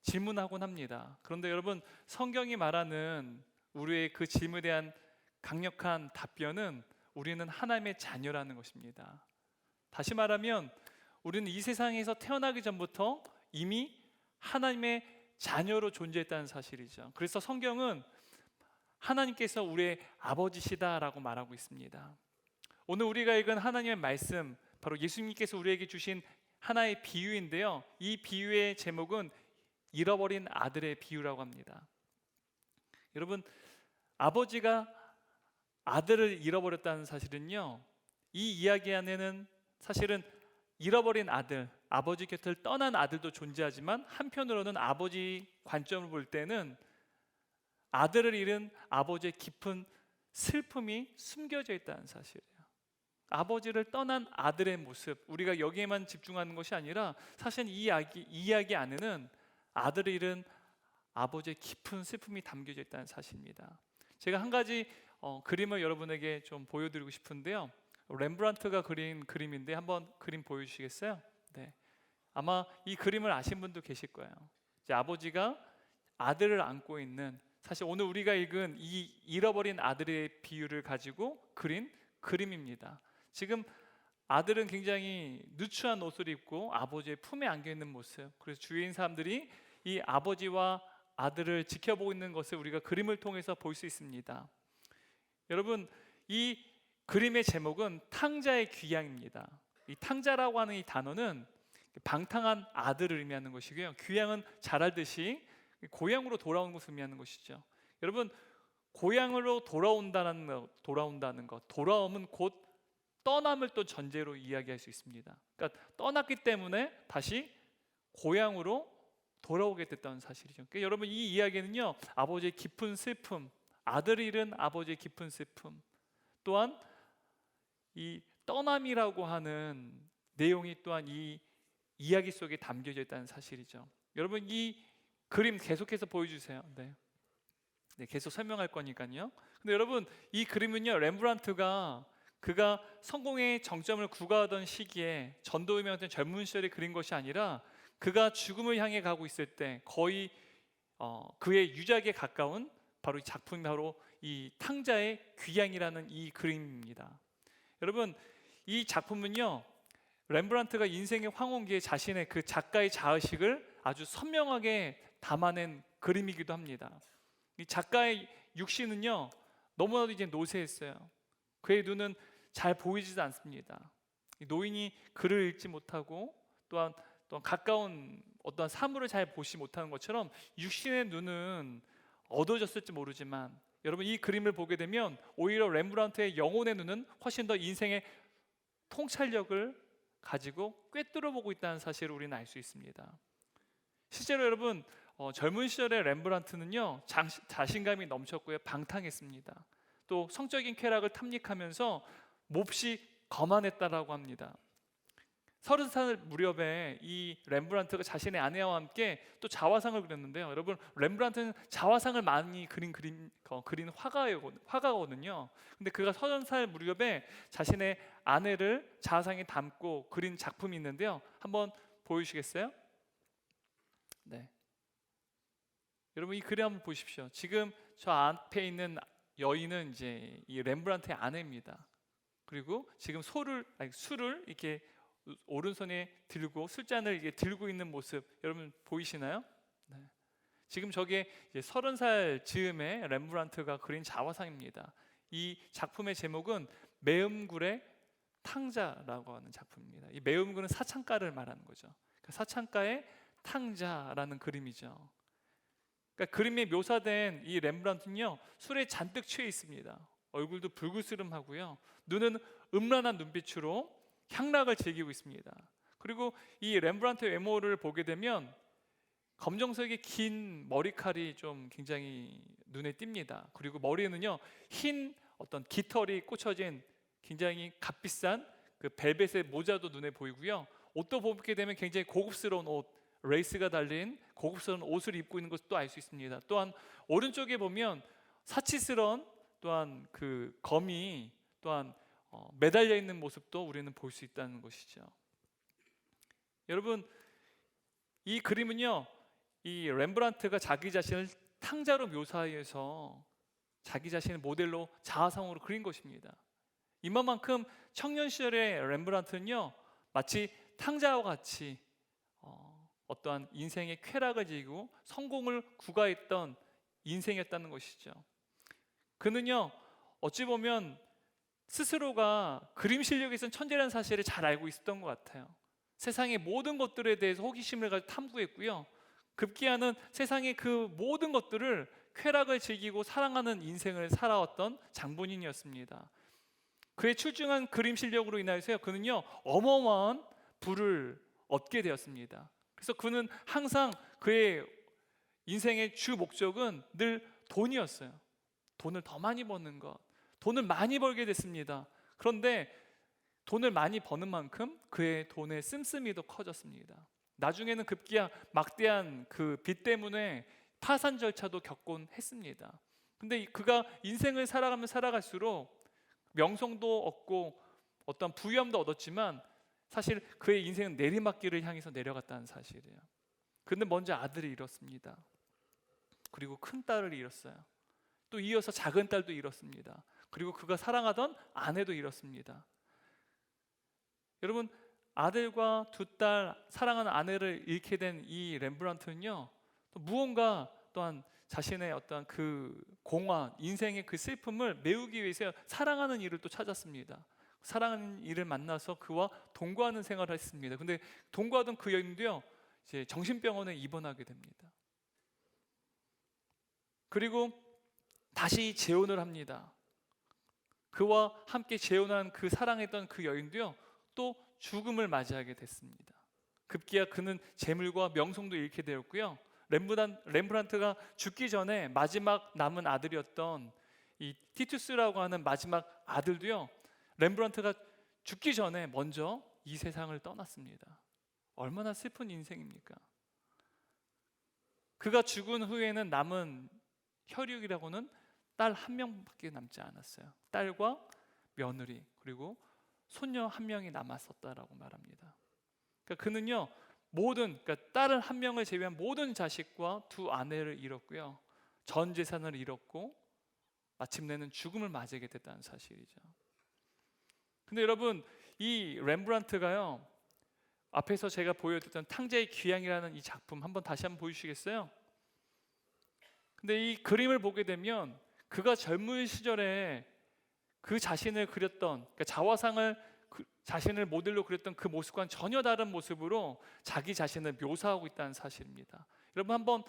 질문하곤 합니다. 그런데 여러분, 성경이 말하는 우리의 그 질문에 대한 강력한 답변은 우리는 하나님의 자녀라는 것입니다. 다시 말하면 우리는 이 세상에서 태어나기 전부터 이미 하나님의 자녀로 존재했다는 사실이죠. 그래서 성경은 하나님께서 우리의 아버지시다라고 말하고 있습니다. 오늘 우리가 읽은 하나님의 말씀, 바로 예수님께서 우리에게 주신 하나의 비유인데요. 이 비유의 제목은 잃어버린 아들의 비유라고 합니다. 여러분, 아버지가 아들을 잃어버렸다는 사실은요, 이 이야기 안에는 사실은 잃어버린 아들, 아버지 곁을 떠난 아들도 존재하지만 한편으로는 아버지 관점을 볼 때는 아들을 잃은 아버지의 깊은 슬픔이 숨겨져 있다는 사실이에요. 아버지를 떠난 아들의 모습, 우리가 여기에만 집중하는 것이 아니라 사실 이 이야기 안에는 아들을 잃은 아버지의 깊은 슬픔이 담겨져 있다는 사실입니다. 제가 한 가지 그림을 여러분에게 좀 보여드리고 싶은데요. 렘브란트가 그린 그림인데 한번 그림 보여주시겠어요? 네. 아마 이 그림을 아신 분도 계실 거예요. 이제 아버지가 아들을 안고 있는, 사실 오늘 우리가 읽은 이 잃어버린 아들의 비유를 가지고 그린 그림입니다. 지금 아들은 굉장히 누추한 옷을 입고 아버지의 품에 안겨 있는 모습, 그래서 주위에 있는 사람들이 이 아버지와 아들을 지켜보고 있는 것을 우리가 그림을 통해서 볼 수 있습니다. 여러분, 이 그림의 제목은 탕자의 귀양입니다. 이 탕자라고 하는 이 단어는 방탕한 아들을 의미하는 것이고요. 귀양은 잘 알듯이 고향으로 돌아오는 것을 의미하는 것이죠. 여러분, 고향으로 돌아온다는 것, 돌아옴은 곧 떠남을 또 전제로 이야기할 수 있습니다. 그러니까 떠났기 때문에 다시 고향으로 돌아오게 됐다는 사실이죠. 그러니까 여러분, 이 이야기는요, 아버지의 깊은 슬픔, 아들을 잃은 아버지의 깊은 슬픔, 또한 이 떠남이라고 하는 내용이 또한 이 이야기 속에 담겨져 있다는 사실이죠. 여러분, 이 그림 계속해서 보여주세요. 네, 계속 설명할 거니까요. 근데 여러분, 이 그림은요, 렘브란트가 그가 성공의 정점을 구가하던 시기에 전도유명했던 젊은 시절에 그린 것이 아니라 그가 죽음을 향해 가고 있을 때, 거의 그의 유작에 가까운 바로 이 작품이 바로 이 탕자의 귀향이라는 이 그림입니다. 여러분, 이 작품은요, 렘브란트가 인생의 황혼기에 자신의 그 작가의 자의식을 아주 선명하게 담아낸 그림이기도 합니다. 이 작가의 육신은요, 너무나도 이제 노쇠했어요. 그의 눈은 잘 보이지도 않습니다. 이 노인이 글을 읽지 못하고 또한 가까운 어떤 사물을 잘 보지 못하는 것처럼 육신의 눈은 어두워졌을지 모르지만, 여러분, 이 그림을 보게 되면 오히려 렘브란트의 영혼의 눈은 훨씬 더 인생의 통찰력을 가지고 꿰뚫어 보고 있다는 사실을 우리는 알 수 있습니다. 실제로 여러분, 젊은 시절의 렘브란트는요, 자신감이 넘쳤고요, 방탕했습니다. 또 성적인 쾌락을 탐닉하면서 몹시 거만했다라고 합니다. 30살 무렵에 이 렘브란트가 자신의 아내와 함께 또 자화상을 그렸는데요. 여러분, 렘브란트는 자화상을 많이 그린 화가거든요. 근데 그가 30살 무렵에 자신의 아내를 자화상에 담고 그린 작품이 있는데요. 한번 보여주시겠어요? 네. 여러분, 이 그림 한번 보십시오. 지금 저 앞에 있는 여인은 이제 이 렘브란트의 아내입니다. 그리고 지금 술을 이렇게 오른손에 들고 술잔을 이게 들고 있는 모습, 여러분 보이시나요? 네. 지금 저게 이제 30살 즈음에 렘브란트가 그린 자화상입니다. 이 작품의 제목은 매음굴의 탕자라고 하는 작품입니다. 이 매음굴은 사창가를 말하는 거죠. 그러니까 사창가의 탕자라는 그림이죠. 그러니까 그림에 묘사된 이 렘브란트는요, 술에 잔뜩 취해 있습니다. 얼굴도 불그스름하고요, 눈은 음란한 눈빛으로 향락을 즐기고 있습니다. 그리고 이 렘브란트의 외모를 보게 되면 검정색의 긴 머리칼이 좀 굉장히 눈에 띕니다. 그리고 머리에는요, 흰 어떤 깃털이 꽂혀진 굉장히 값비싼 그 벨벳의 모자도 눈에 보이고요. 옷도 보게 되면 굉장히 고급스러운 옷, 레이스가 달린 고급스러운 옷을 입고 있는 것도 알 수 있습니다. 또한 오른쪽에 보면 사치스러운 또한 그 검이 또한 매달려 있는 모습도 우리는 볼 수 있다는 것이죠. 여러분, 이 그림은요, 이 렘브란트가 자기 자신을 탕자로 묘사해서 자기 자신을 모델로 자화상으로 그린 것입니다. 이만큼 청년 시절의 렘브란트는요, 마치 탕자와 같이 어떠한 인생의 쾌락을 즐기고 성공을 구가했던 인생이었다는 것이죠. 그는요, 어찌 보면 스스로가 그림 실력에서는 천재라는 사실을 잘 알고 있었던 것 같아요. 세상의 모든 것들에 대해서 호기심을 가지고 탐구했고요, 급기야는 세상의 그 모든 것들을 쾌락을 즐기고 사랑하는 인생을 살아왔던 장본인이었습니다. 그의 출중한 그림 실력으로 인하여서 그는요, 어마어마한 부를 얻게 되었습니다. 그래서 그는 항상 그의 인생의 주 목적은 늘 돈이었어요. 돈을 더 많이 버는 것, 돈을 많이 벌게 됐습니다. 그런데 돈을 많이 버는 만큼 그의 돈의 씀씀이도 커졌습니다. 나중에는 급기야 막대한 그 빚 때문에 파산 절차도 겪곤 했습니다. 근데 그가 인생을 살아가면 살아갈수록 명성도 얻고 어떤 부유함도 얻었지만 사실 그의 인생은 내리막길을 향해서 내려갔다는 사실이에요. 그런데 먼저 아들을 잃었습니다. 그리고 큰 딸을 잃었어요. 또 이어서 작은 딸도 잃었습니다. 그리고 그가 사랑하던 아내도 잃었습니다. 여러분, 아들과 두 딸, 사랑하는 아내를 잃게 된 이 렘브란트는요, 또 무언가 또한 자신의 어떤 그 공허한 인생의 그 슬픔을 메우기 위해서 사랑하는 이를 또 찾았습니다. 사랑하는 이를 만나서 그와 동거하는 생활을 했습니다. 근데 동거하던 그 여인도요, 이제 정신병원에 입원하게 됩니다. 그리고 다시 재혼을 합니다. 그와 함께 재혼한 그 사랑했던 그 여인도요, 또 죽음을 맞이하게 됐습니다. 급기야 그는 재물과 명성도 잃게 되었고요, 렘브란트가 죽기 전에 마지막 남은 아들이었던 이 티투스라고 하는 마지막 아들도요, 렘브란트가 죽기 전에 먼저 이 세상을 떠났습니다. 얼마나 슬픈 인생입니까? 그가 죽은 후에는 남은 혈육이라고는 딸 한 명밖에 남지 않았어요. 딸과 며느리, 그리고 손녀 한 명이 남았었다라고 말합니다. 그러니까 그는요, 모든, 그러니까 딸 한 명을 제외한 모든 자식과 두 아내를 잃었고요. 전 재산을 잃었고 마침내는 죽음을 맞이하게 됐다는 사실이죠. 근데 여러분, 이 렘브란트가요, 앞에서 제가 보여드렸던 탕자의 귀향이라는 이 작품 한번 다시 한번 보여주시겠어요? 근데 이 그림을 보게 되면 그가 젊은 시절에 그 자신을 그렸던, 그러니까 자화상을 자신을 모델로 그렸던 그 모습과는 전혀 다른 모습으로 자기 자신을 묘사하고 있다는 사실입니다. 여러분, 한번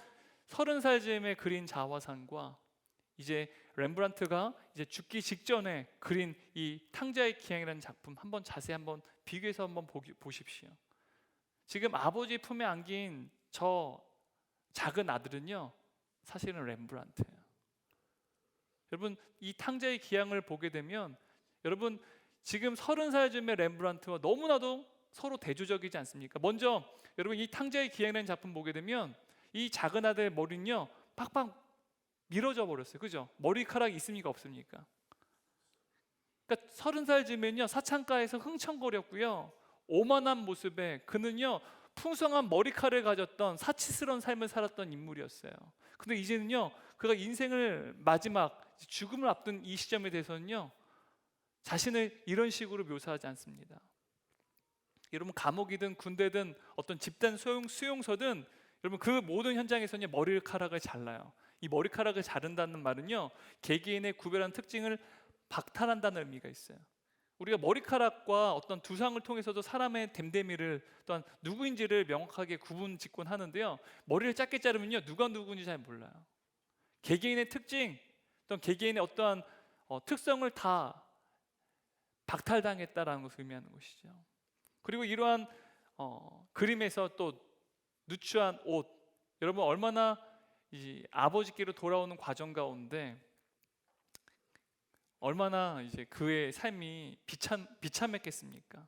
30살 즈음에 그린 자화상과 이제 렘브란트가 이제 죽기 직전에 그린 이 탕자의 귀향이라는 작품 한번 자세히 한번 비교해서 한번 보십시오. 지금 아버지 품에 안긴 저 작은 아들은요, 사실은 렘브란트예요. 여러분, 이 탕자의 귀향을 보게 되면 여러분, 지금 30살 즈음의 렘브란트와 너무나도 서로 대조적이지 않습니까? 먼저 여러분, 이 탕자의 귀향이라는 작품 보게 되면 이 작은 아들의 머리는요 팍팍 밀어져 버렸어요. 그죠? 머리카락이 있습니까 없습니까? 그러니까 30살 즈음에는요 사창가에서 흥청거렸고요, 오만한 모습에 그는요 풍성한 머리카락을 가졌던 사치스러운 삶을 살았던 인물이었어요. 근데 이제는요 그가 인생을 마지막 죽음을 앞둔 이 시점에 대해서는요 자신을 이런 식으로 묘사하지 않습니다. 여러분, 감옥이든 군대든 어떤 집단 수용소든 여러분 그 모든 현장에서는 머리카락을 잘라요. 이 머리카락을 자른다는 말은요 개개인의 구별한 특징을 박탈한다는 의미가 있어요. 우리가 머리카락과 어떤 두상을 통해서도 사람의 됨됨이를 또한 누구인지를 명확하게 구분 짓곤 하는데요, 머리를 짧게 자르면요 누가 누구인지 잘 몰라요. 개개인의 특징 또는 개개인의 어떠한 특성을 다 박탈당했다라는 것을 의미하는 것이죠. 그리고 이러한 그림에서 또 누추한 옷, 여러분 얼마나 이 아버지께로 돌아오는 과정 가운데 얼마나 이제 그의 삶이 비참했겠습니까?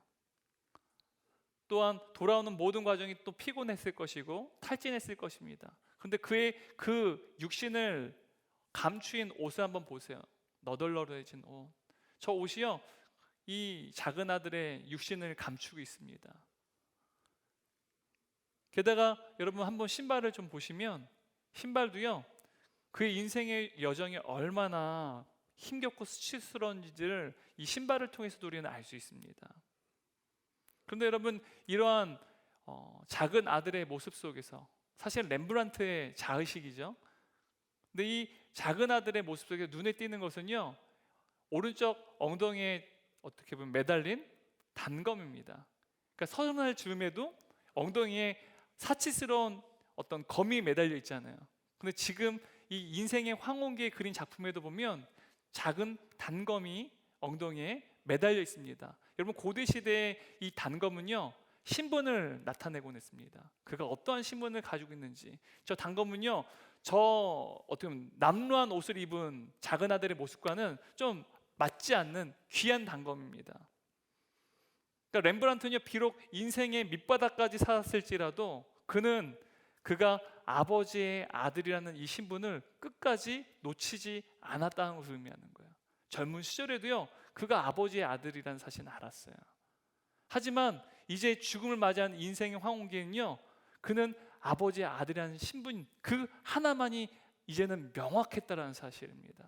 또한 돌아오는 모든 과정이 또 피곤했을 것이고 탈진했을 것입니다. 그런데 그의 그 육신을 감추인 옷을 한번 보세요. 너덜너덜해진 옷. 저 옷이요 이 작은 아들의 육신을 감추고 있습니다. 게다가 여러분 한번 신발을 좀 보시면 신발도요 그의 인생의 여정이 얼마나 힘겹고 수치스러운지를 이 신발을 통해서도 우리는 알 수 있습니다. 그런데 여러분, 이러한 작은 아들의 모습 속에서 사실 렘브란트의 자의식이죠. 근데 이 작은 아들의 모습 속에 눈에 띄는 것은요 오른쪽 엉덩이에 어떻게 보면 매달린 단검입니다. 그러니까 30살 즈음에도 엉덩이에 사치스러운 어떤 검이 매달려 있잖아요. 근데 지금 이 인생의 황혼기에 그린 작품에도 보면 작은 단검이 엉덩이에 매달려 있습니다. 여러분, 고대 시대의 이 단검은요 신분을 나타내곤 했습니다. 그가 어떠한 신분을 가지고 있는지. 저 단검은요 저 어떻게 보면 남루한 옷을 입은 작은 아들의 모습과는 좀 맞지 않는 귀한 단검입니다. 그러니까 렘브란트는요 비록 인생의 밑바닥까지 살았을지라도 그는 그가 아버지의 아들이라는 이 신분을 끝까지 놓치지 않았다는 것을 의미하는 거예요. 젊은 시절에도요 그가 아버지의 아들이라는 사실을 알았어요. 하지만 이제 죽음을 맞이한 인생의 황혼기에는요 그는 아버지의 아들이라는 신분 그 하나만이 이제는 명확했다라는 사실입니다.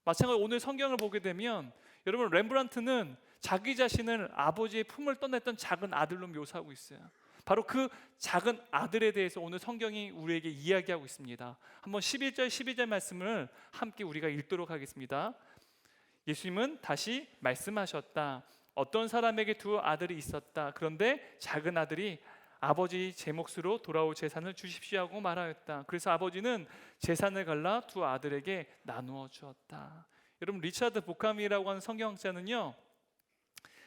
마찬가지로 오늘 성경을 보게 되면 여러분 렘브란트는 자기 자신을 아버지의 품을 떠났던 작은 아들로 묘사하고 있어요. 바로 그 작은 아들에 대해서 오늘 성경이 우리에게 이야기하고 있습니다. 한번 11절 12절 말씀을 함께 우리가 읽도록 하겠습니다. 예수님은 다시 말씀하셨다. 어떤 사람에게 두 아들이 있었다. 그런데 작은 아들이 아버지 제 몫으로 돌아올 재산을 주십시오 하고 말하였다. 그래서 아버지는 재산을 갈라 두 아들에게 나누어 주었다. 여러분, 리차드 보캄이라고 하는 성경학자는요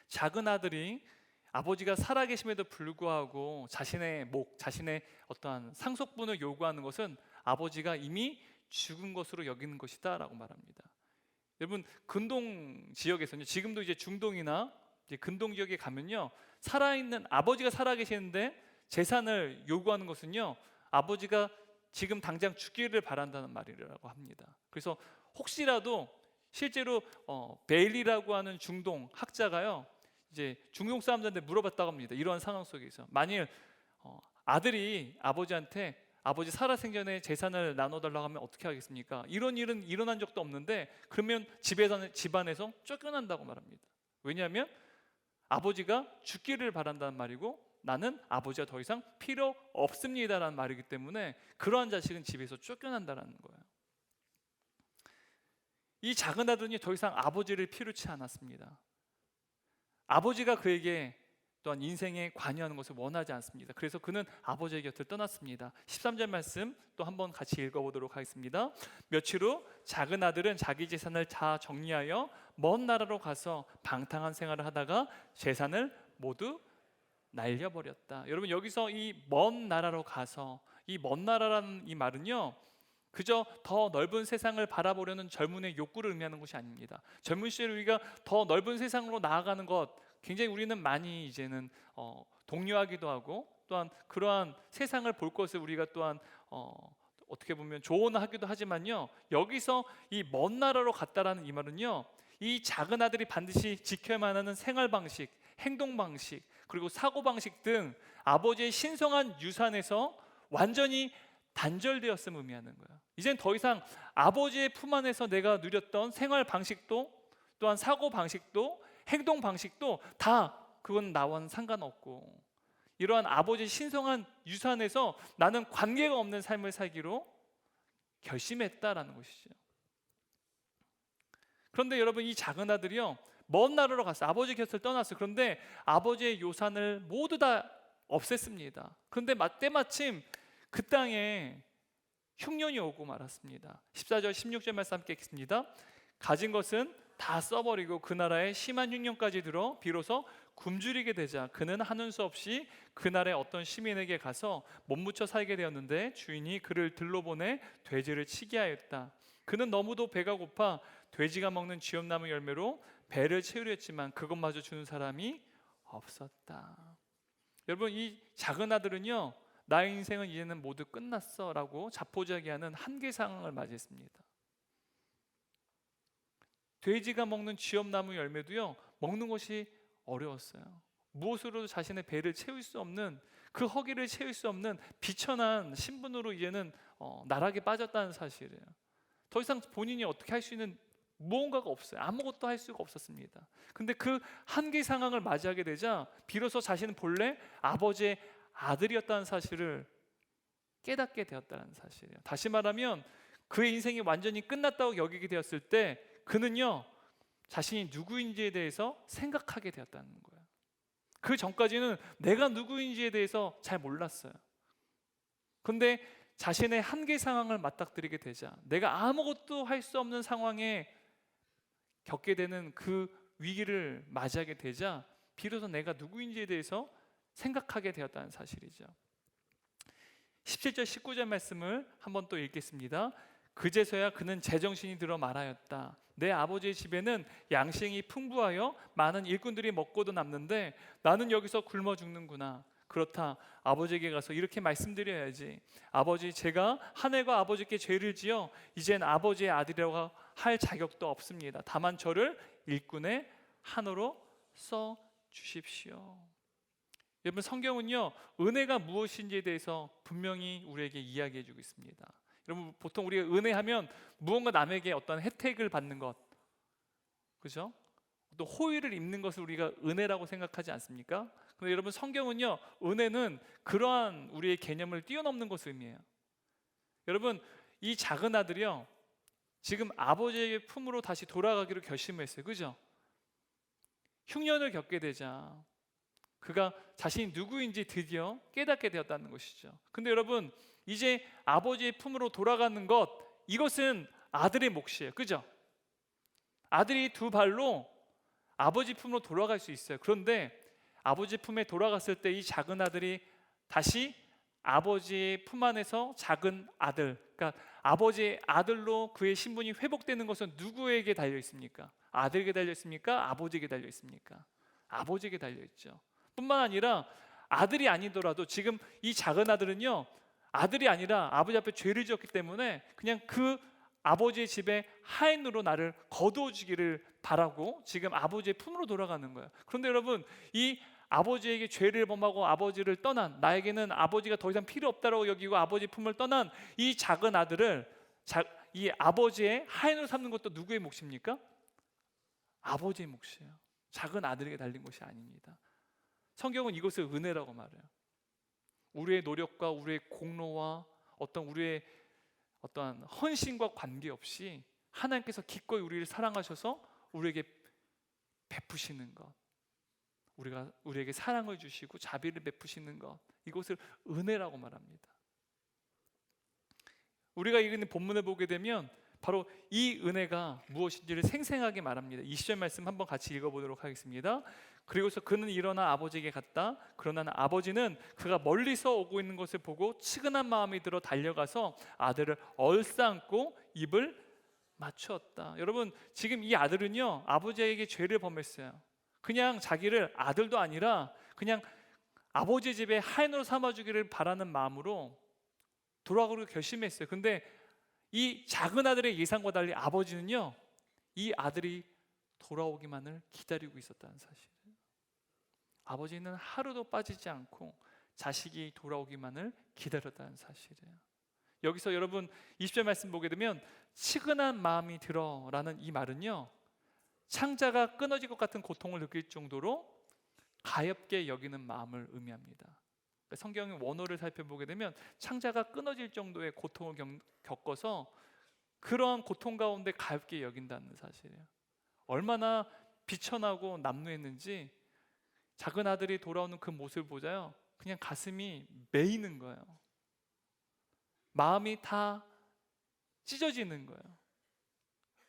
작은 아들이 아버지가 살아계심에도 불구하고 자신의 목, 자신의 어떠한 상속분을 요구하는 것은 아버지가 이미 죽은 것으로 여기는 것이다 라고 말합니다. 여러분, 근동 지역에서는 지금도 이제 중동이나 이제 근동 지역에 가면요 살아있는 아버지가 살아계시는데 재산을 요구하는 것은요 아버지가 지금 당장 죽기를 바란다는 말이라고 합니다. 그래서 혹시라도 실제로 베일리라고 하는 중동 학자가요 이제 중동 사람들한테 물어봤다고 합니다. 이러한 상황 속에서 만일 아들이 아버지한테 아버지 살아생전에 재산을 나눠달라고 하면 어떻게 하겠습니까? 이런 일은 일어난 적도 없는데 그러면 집안에서 쫓겨난다고 말합니다. 왜냐하면 아버지가 죽기를 바란다는 말이고 나는 아버지가 더 이상 필요 없습니다라는 말이기 때문에 그러한 자식은 집에서 쫓겨난다는 거예요. 이 작은 아들은 더 이상 아버지를 필요치 않았습니다. 아버지가 그에게 또한 인생에 관여하는 것을 원하지 않습니다. 그래서 그는 아버지의 곁을 떠났습니다. 13절 말씀 또 한번 같이 읽어보도록 하겠습니다. 며칠 후 작은 아들은 자기 재산을 다 정리하여 먼 나라로 가서 방탕한 생활을 하다가 재산을 모두 날려버렸다. 여러분 여기서 이 먼 나라로 가서, 이 먼 나라라는 이 말은요 그저 더 넓은 세상을 바라보려는 젊은의 욕구를 의미하는 것이 아닙니다. 젊은 시절에 우리가 더 넓은 세상으로 나아가는 것 굉장히 우리는 많이 이제는 독려하기도 하고 또한 그러한 세상을 볼 것을 우리가 또한 어떻게 보면 조언하기도 하지만요, 여기서 이 먼 나라로 갔다라는 이 말은요 이 작은 아들이 반드시 지켜야만 하는 생활 방식, 행동 방식, 그리고 사고 방식 등 아버지의 신성한 유산에서 완전히 단절되었음을 의미하는 거예요. 이젠 더 이상 아버지의 품 안에서 내가 누렸던 생활 방식도 또한 사고 방식도 행동 방식도 다 그건 나와는 상관없고 이러한 아버지의 신성한 유산에서 나는 관계가 없는 삶을 살기로 결심했다라는 것이죠. 그런데 여러분 이 작은 아들이요 먼 나라로 갔어요. 아버지 곁을 떠났어요. 그런데 아버지의 유산을 모두 다 없앴습니다. 그런데 때마침 그 땅에 흉년이 오고 말았습니다. 14절 16절 말씀 함께 읽겠습니다. 가진 것은 다 써버리고 그 나라에 심한 흉년까지 들어 비로소 굶주리게 되자 그는 하는 수 없이 그날의 어떤 시민에게 가서 몸묻혀 살게 되었는데 주인이 그를 들러보내 돼지를 치게 하였다. 그는 너무도 배가 고파 돼지가 먹는 쥐엄나무 열매로 배를 채우려 했지만 그것마저 주는 사람이 없었다. 여러분 이 작은 아들은요 나의 인생은 이제는 모두 끝났어 라고 자포자기하는 한계 상황을 맞이했습니다. 돼지가 먹는 쥐엄나무 열매도요 먹는 것이 어려웠어요. 무엇으로도 자신의 배를 채울 수 없는, 그 허기를 채울 수 없는 비천한 신분으로 이제는 나락에 빠졌다는 사실이에요. 더 이상 본인이 어떻게 할 수 있는 무언가가 없어요. 아무것도 할 수가 없었습니다. 근데 그 한계 상황을 맞이하게 되자 비로소 자신은 본래 아버지의 아들이었다는 사실을 깨닫게 되었다는 사실이에요. 다시 말하면 그의 인생이 완전히 끝났다고 여기게 되었을 때 그는요 자신이 누구인지에 대해서 생각하게 되었다는 거예요. 그 전까지는 내가 누구인지에 대해서 잘 몰랐어요. 그런데 자신의 한계 상황을 맞닥뜨리게 되자 내가 아무것도 할 수 없는 상황에 겪게 되는 그 위기를 맞이하게 되자 비로소 내가 누구인지에 대해서 생각하게 되었다는 사실이죠. 17절 19절 말씀을 한번 또 읽겠습니다. 그제서야 그는 제정신이 들어 말하였다. 내 아버지의 집에는 양식이 풍부하여 많은 일꾼들이 먹고도 남는데 나는 여기서 굶어 죽는구나. 그렇다 아버지에게 가서 이렇게 말씀드려야지. 아버지, 제가 한 해가 아버지께 죄를 지어 이젠 아버지의 아들이라고 할 자격도 없습니다. 다만 저를 일꾼의 한으로 써 주십시오. 여러분, 성경은요 은혜가 무엇인지에 대해서 분명히 우리에게 이야기해 주고 있습니다. 여러분, 보통 우리가 은혜하면 무언가 남에게 어떤 혜택을 받는 것, 그죠? 또 호의를 입는 것을 우리가 은혜라고 생각하지 않습니까? 근데 여러분, 성경은요 은혜는 그러한 우리의 개념을 뛰어넘는 것을 의미해요. 여러분, 이 작은 아들이요 지금 아버지의 품으로 다시 돌아가기로 결심했어요. 그죠? 흉년을 겪게 되자 그가 자신이 누구인지 드디어 깨닫게 되었다는 것이죠. 근데 여러분, 이제 아버지의 품으로 돌아가는 것, 이것은 아들의 몫이에요. 그죠? 아들이 두 발로 아버지 품으로 돌아갈 수 있어요. 그런데 아버지 품에 돌아갔을 때 이 작은 아들이 다시 아버지의 품 안에서 작은 아들, 그러니까 아버지의 아들로 그의 신분이 회복되는 것은 누구에게 달려 있습니까? 아들에게 달려 있습니까? 아버지에게 달려 있습니까? 아버지에게 달려 있죠. 뿐만 아니라 아들이 아니더라도 지금 이 작은 아들은요 아들이 아니라 아버지 앞에 죄를 지었기 때문에 그냥 그 아버지의 집에 하인으로 나를 거두어 주기를 바라고 지금 아버지의 품으로 돌아가는 거예요. 그런데 여러분, 이 아버지에게 죄를 범하고 아버지를 떠난, 나에게는 아버지가 더 이상 필요 없다라고 여기고 아버지 품을 떠난 이 작은 아들을 이 아버지의 하인으로 삼는 것도 누구의 몫입니까? 아버지의 몫이에요. 작은 아들에게 달린 것이 아닙니다. 성경은 이것을 은혜라고 말해요. 우리의 노력과 우리의 공로와 우리의 어떠한 헌신과 관계없이 하나님께서 기꺼이 우리를 사랑하셔서 우리에게 베푸시는 것, 우리에게 사랑을 주시고 자비를 베푸시는 것, 이것을 은혜라고 말합니다. 우리가 읽는 본문을 보게 되면 바로 이 은혜가 무엇인지를 생생하게 말합니다. 20절 말씀 한번 같이 읽어보도록 하겠습니다. 그리고서 그는 일어나 아버지에게 갔다. 그러나 아버지는 그가 멀리서 오고 있는 것을 보고 측은한 마음이 들어 달려가서 아들을 얼싸안고 입을 맞추었다. 여러분, 지금 이 아들은요, 아버지에게 죄를 범했어요. 그냥 자기를 아들도 아니라 그냥 아버지 집에 하인으로 삼아주기를 바라는 마음으로 돌아가기로 결심했어요. 근데 이 작은 아들의 예상과 달리 아버지는요, 이 아들이 돌아오기만을 기다리고 있었다는 사실이에요. 아버지는 하루도 빠지지 않고 자식이 돌아오기만을 기다렸다는 사실이에요. 여기서 여러분 20절 말씀 보게 되면 측은한 마음이 들어라는 이 말은요, 창자가 끊어질 것 같은 고통을 느낄 정도로 가엾게 여기는 마음을 의미합니다. 성경의 원어를 살펴보게 되면 창자가 끊어질 정도의 고통을 겪어서 그러한 고통 가운데 가엾게 여긴다는 사실이에요. 얼마나 비천하고 남루했는지 작은 아들이 돌아오는 그 모습을 보자요, 그냥 가슴이 메이는 거예요. 마음이 다 찢어지는 거예요.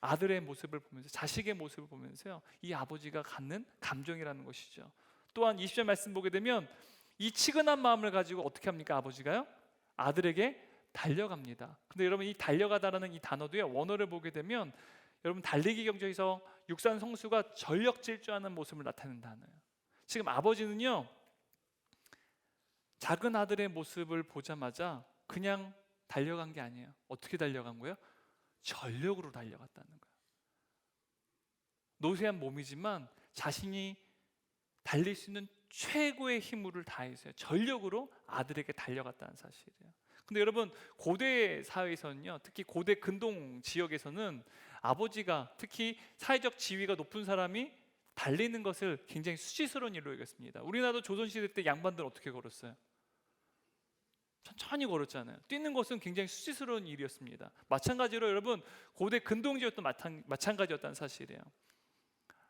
아들의 모습을 보면서, 자식의 모습을 보면서요, 이 아버지가 갖는 감정이라는 것이죠. 또한 20절 말씀 보게 되면 이 치근한 마음을 가지고 어떻게 합니까? 아버지가요, 아들에게 달려갑니다. 근데 여러분, 이 달려가다라는 이 단어도요, 원어를 보게 되면 여러분 달리기 경주에서 육산 성수가 전력 질주하는 모습을 나타내는 단어예요. 지금 아버지는요, 작은 아들의 모습을 보자마자 그냥 달려간 게 아니에요. 어떻게 달려간 거예요? 전력으로 달려갔다는 거예요. 노쇠한 몸이지만 자신이 달릴 수 있는 최고의 힘을 다해서요, 전력으로 아들에게 달려갔다는 사실이에요. 근데 여러분, 고대 사회에서는요, 특히 고대 근동 지역에서는 아버지가, 특히 사회적 지위가 높은 사람이 달리는 것을 굉장히 수치스러운 일로 여겼습니다. 우리나라도 조선시대 때 양반들 어떻게 걸었어요? 천천히 걸었잖아요. 뛰는 것은 굉장히 수치스러운 일이었습니다. 마찬가지로 여러분, 고대 근동 지역도 마찬가지였다는 사실이에요.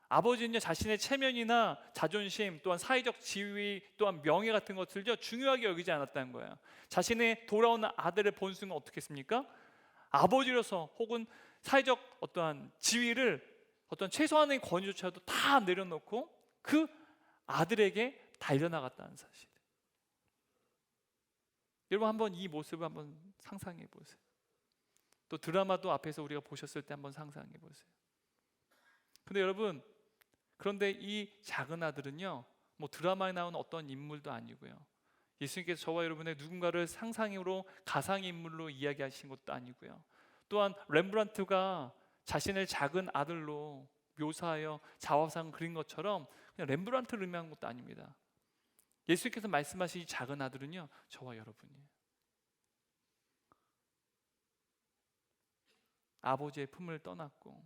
아버지는요, 자신의 체면이나 자존심, 또한 사회적 지위, 또한 명예 같은 것들요, 중요하게 여기지 않았다는 거예요. 자신의 돌아오는 아들을 본 순간 어떻게 했습니까? 아버지로서 혹은 사회적 어떠한 지위를, 어떤 최소한의 권위조차도 다 내려놓고 그 아들에게 달려나갔다는 사실. 여러분, 한번 이 모습을 한번 상상해 보세요. 또 드라마도 앞에서 우리가 보셨을 때 한번 상상해 보세요. 근데 여러분, 그런데 이 작은 아들은요, 뭐 드라마에 나오는 어떤 인물도 아니고요, 예수님께서 저와 여러분의 누군가를 상상으로, 가상의 인물로 이야기하신 것도 아니고요, 또한 렘브란트가 자신을 작은 아들로 묘사하여 자화상 그린 것처럼 그냥 렘브란트를 의미한 것도 아닙니다. 예수님께서 말씀하신 이 작은 아들은요, 저와 여러분이에요. 아버지의 품을 떠났고,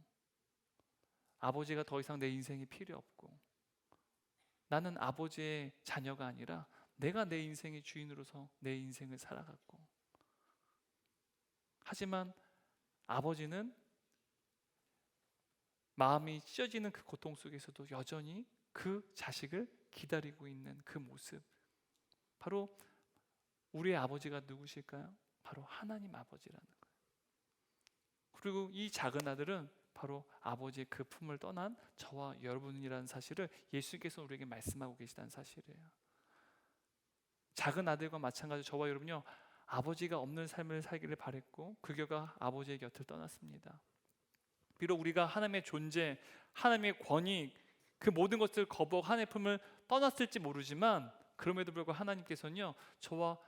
아버지가 더 이상 내 인생이 필요 없고, 나는 아버지의 자녀가 아니라 내가 내 인생의 주인으로서 내 인생을 살아갔고, 하지만 아버지는 마음이 찢어지는 그 고통 속에서도 여전히 그 자식을 기다리고 있는 그 모습, 바로 우리의 아버지가 누구실까요? 바로 하나님 아버지라는 거예요. 그리고 이 작은 아들은 바로 아버지의 그 품을 떠난 저와 여러분이라는 사실을 예수께서 우리에게 말씀하고 계시다는 사실이에요. 작은 아들과 마찬가지로 저와 여러분요, 아버지가 없는 삶을 살기를 바랬고 그 결과 아버지의 곁을 떠났습니다. 비록 우리가 하나님의 존재, 하나님의 권위, 그 모든 것을 거부하고 하나님의 품을 떠났을지 모르지만, 그럼에도 불구하고 하나님께서는요, 저와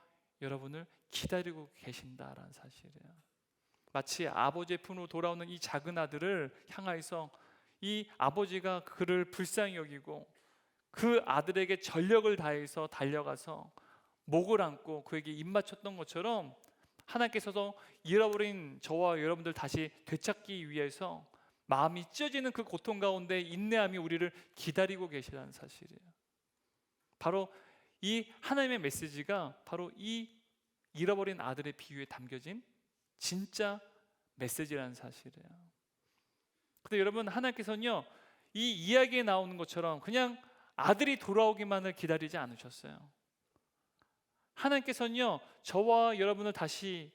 여러분을 기다리고 계신다라는 사실이에요. 마치 아버지의 품으로 돌아오는 이 작은 아들을 향하여서 이 아버지가 그를 불쌍히 여기고 그 아들에게 전력을 다해서 달려가서 목을 안고 그에게 입 맞췄던 것처럼 하나님께서도 잃어버린 저와 여러분들 다시 되찾기 위해서 마음이 찢어지는 그 고통 가운데 인내함이 우리를 기다리고 계시다는 사실이에요. 바로 이 하나님의 메시지가 바로 이 잃어버린 아들의 비유에 담겨진 진짜 메시지라는 사실이에요. 근데 여러분, 하나님께서는요, 이 이야기에 나오는 것처럼 그냥 아들이 돌아오기만을 기다리지 않으셨어요. 하나님께서는요, 저와 여러분을 다시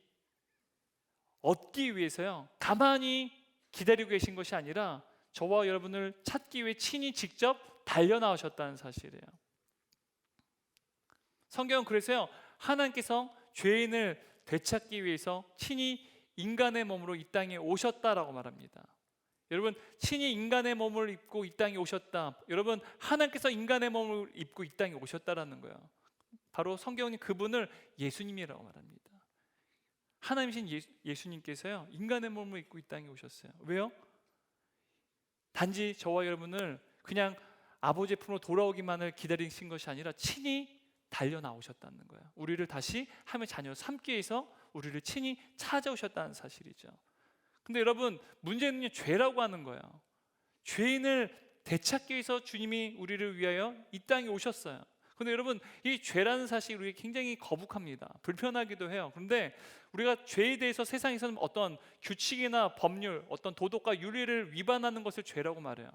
얻기 위해서요, 가만히 기다리고 계신 것이 아니라 저와 여러분을 찾기 위해 친히 직접 달려 나오셨다는 사실이에요. 성경은 그래서요, 하나님께서 죄인을 되찾기 위해서 친히 인간의 몸으로 이 땅에 오셨다라고 말합니다. 여러분, 친히 인간의 몸을 입고 이 땅에 오셨다. 여러분, 하나님께서 인간의 몸을 입고 이 땅에 오셨다라는 거예요. 바로 성경은 그분을 예수님이라고 말합니다. 하나님이신 예수님께서요, 인간의 몸을 입고 이 땅에 오셨어요. 왜요? 단지 저와 여러분을 그냥 아버지의 품으로 돌아오기만을 기다리신 것이 아니라 친히 달려 나오셨다는 거예요. 우리를 다시 하나님의 자녀로 삼기 위해서 우리를 친히 찾아오셨다는 사실이죠. 근데 여러분, 문제는요, 죄라고 하는 거예요. 죄인을 되찾기 위해서 주님이 우리를 위하여 이 땅에 오셨어요. 근데 여러분, 이 죄라는 사실이 우리에게 굉장히 거북합니다. 불편하기도 해요. 그런데 우리가 죄에 대해서 세상에서는 어떤 규칙이나 법률, 어떤 도덕과 윤리를 위반하는 것을 죄라고 말해요.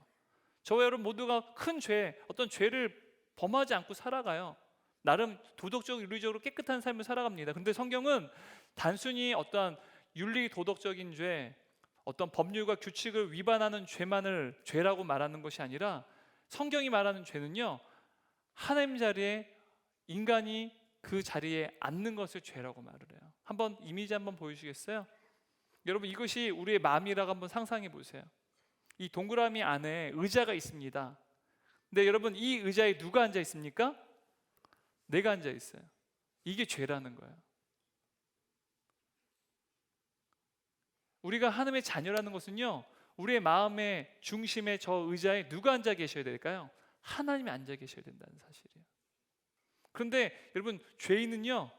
저와 여러분 모두가 큰 죄, 어떤 죄를 범하지 않고 살아가요. 나름 도덕적으로 윤리적으로 깨끗한 삶을 살아갑니다. 근데 성경은 단순히 어떤 윤리 도덕적인 죄, 어떤 법률과 규칙을 위반하는 죄만을 죄라고 말하는 것이 아니라 성경이 말하는 죄는요, 하나님 자리에 인간이 그 자리에 앉는 것을 죄라고 말을 해요. 한번 이미지 한번 보여주시겠어요? 여러분, 이것이 우리의 마음이라고 한번 상상해 보세요. 이 동그라미 안에 의자가 있습니다. 근데 여러분, 이 의자에 누가 앉아 있습니까? 내가 앉아 있어요. 이게 죄라는 거예요. 우리가 하나님의 자녀라는 것은요, 우리의 마음의 중심에 저 의자에 누가 앉아 계셔야 될까요? 하나님이 앉아 계셔야 된다는 사실이에요. 그런데 여러분, 죄인은요,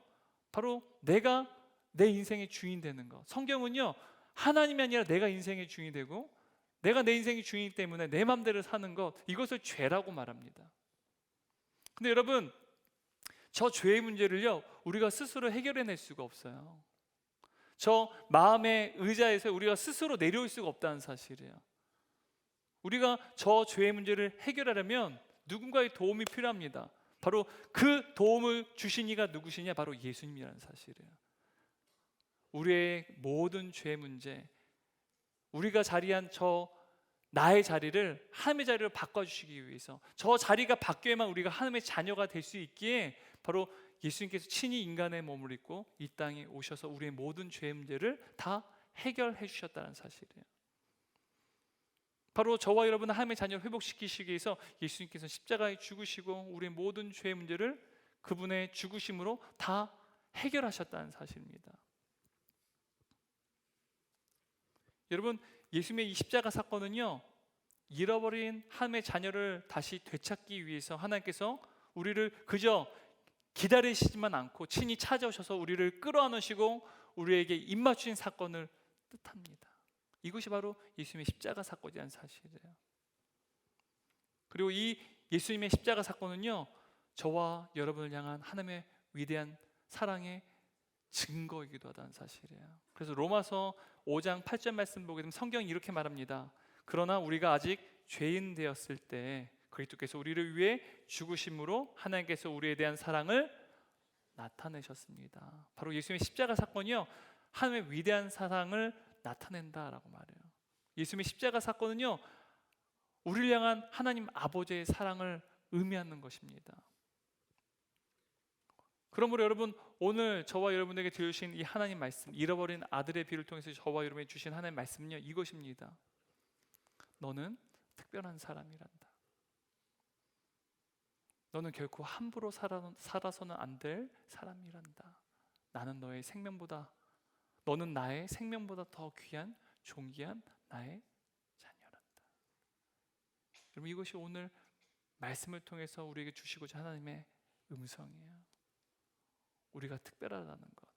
바로 내가 내 인생의 주인 되는 것. 성경은요, 하나님이 아니라 내가 인생의 주인이 되고 내가 내 인생의 주인이기 때문에 내 맘대로 사는 것, 이것을 죄라고 말합니다. 근데 여러분, 저 죄의 문제를요, 우리가 스스로 해결해낼 수가 없어요. 저 마음의 의자에서 우리가 스스로 내려올 수가 없다는 사실이에요. 우리가 저 죄의 문제를 해결하려면 누군가의 도움이 필요합니다. 바로 그 도움을 주신 이가 누구시냐? 바로 예수님이라는 사실이에요. 우리의 모든 죄의 문제, 우리가 자리한 저 나의 자리를 하나님의 자리로 바꿔주시기 위해서, 저 자리가 바뀌어야만 우리가 하나님의 자녀가 될 수 있기에 바로 예수님께서 친히 인간의 몸을 입고 이 땅에 오셔서 우리의 모든 죄의 문제를 다 해결해 주셨다는 사실이에요. 바로 저와 여러분을 하나님의 자녀를 회복시키시기 위해서 예수님께서 십자가에 죽으시고 우리의 모든 죄의 문제를 그분의 죽으심으로 다 해결하셨다는 사실입니다. 여러분, 예수님의 이 십자가 사건은요, 잃어버린 하나님의 자녀를 다시 되찾기 위해서 하나님께서 우리를 그저 기다리시지만 않고 친히 찾아오셔서 우리를 끌어안으시고 우리에게 입맞추신 사건을 뜻합니다. 이것이 바로 예수님의 십자가 사건이라는 사실이에요. 그리고 이 예수님의 십자가 사건은요, 저와 여러분을 향한 하나님의 위대한 사랑의 증거이기도 하다는 사실이에요. 그래서 로마서 5장 8절 말씀 보게 되면 성경이 이렇게 말합니다. 그러나 우리가 아직 죄인 되었을 때 그리스도께서 우리를 위해 죽으심으로 하나님께서 우리에 대한 사랑을 나타내셨습니다. 바로 예수님의 십자가 사건이요, 하나님의 위대한 사랑을 나타낸다라고 말해요. 예수님의 십자가 사건은요, 우리를 향한 하나님 아버지의 사랑을 의미하는 것입니다. 그러므로 여러분, 오늘 저와 여러분에게 들으신 이 하나님 말씀, 잃어버린 아들의 비유를 통해서 저와 여러분에게 주신 하나님 말씀은요, 이것입니다. 너는 특별한 사람이란다. 너는 결코 함부로 살아서는 안 될 사람이란다. 나는 너의 생명보다, 너는 나의 생명보다 더 귀한 존귀한 나의 자녀란다. 여러분, 이것이 오늘 말씀을 통해서 우리에게 주시고자 하나님의 음성이에요. 우리가 특별하다는 것,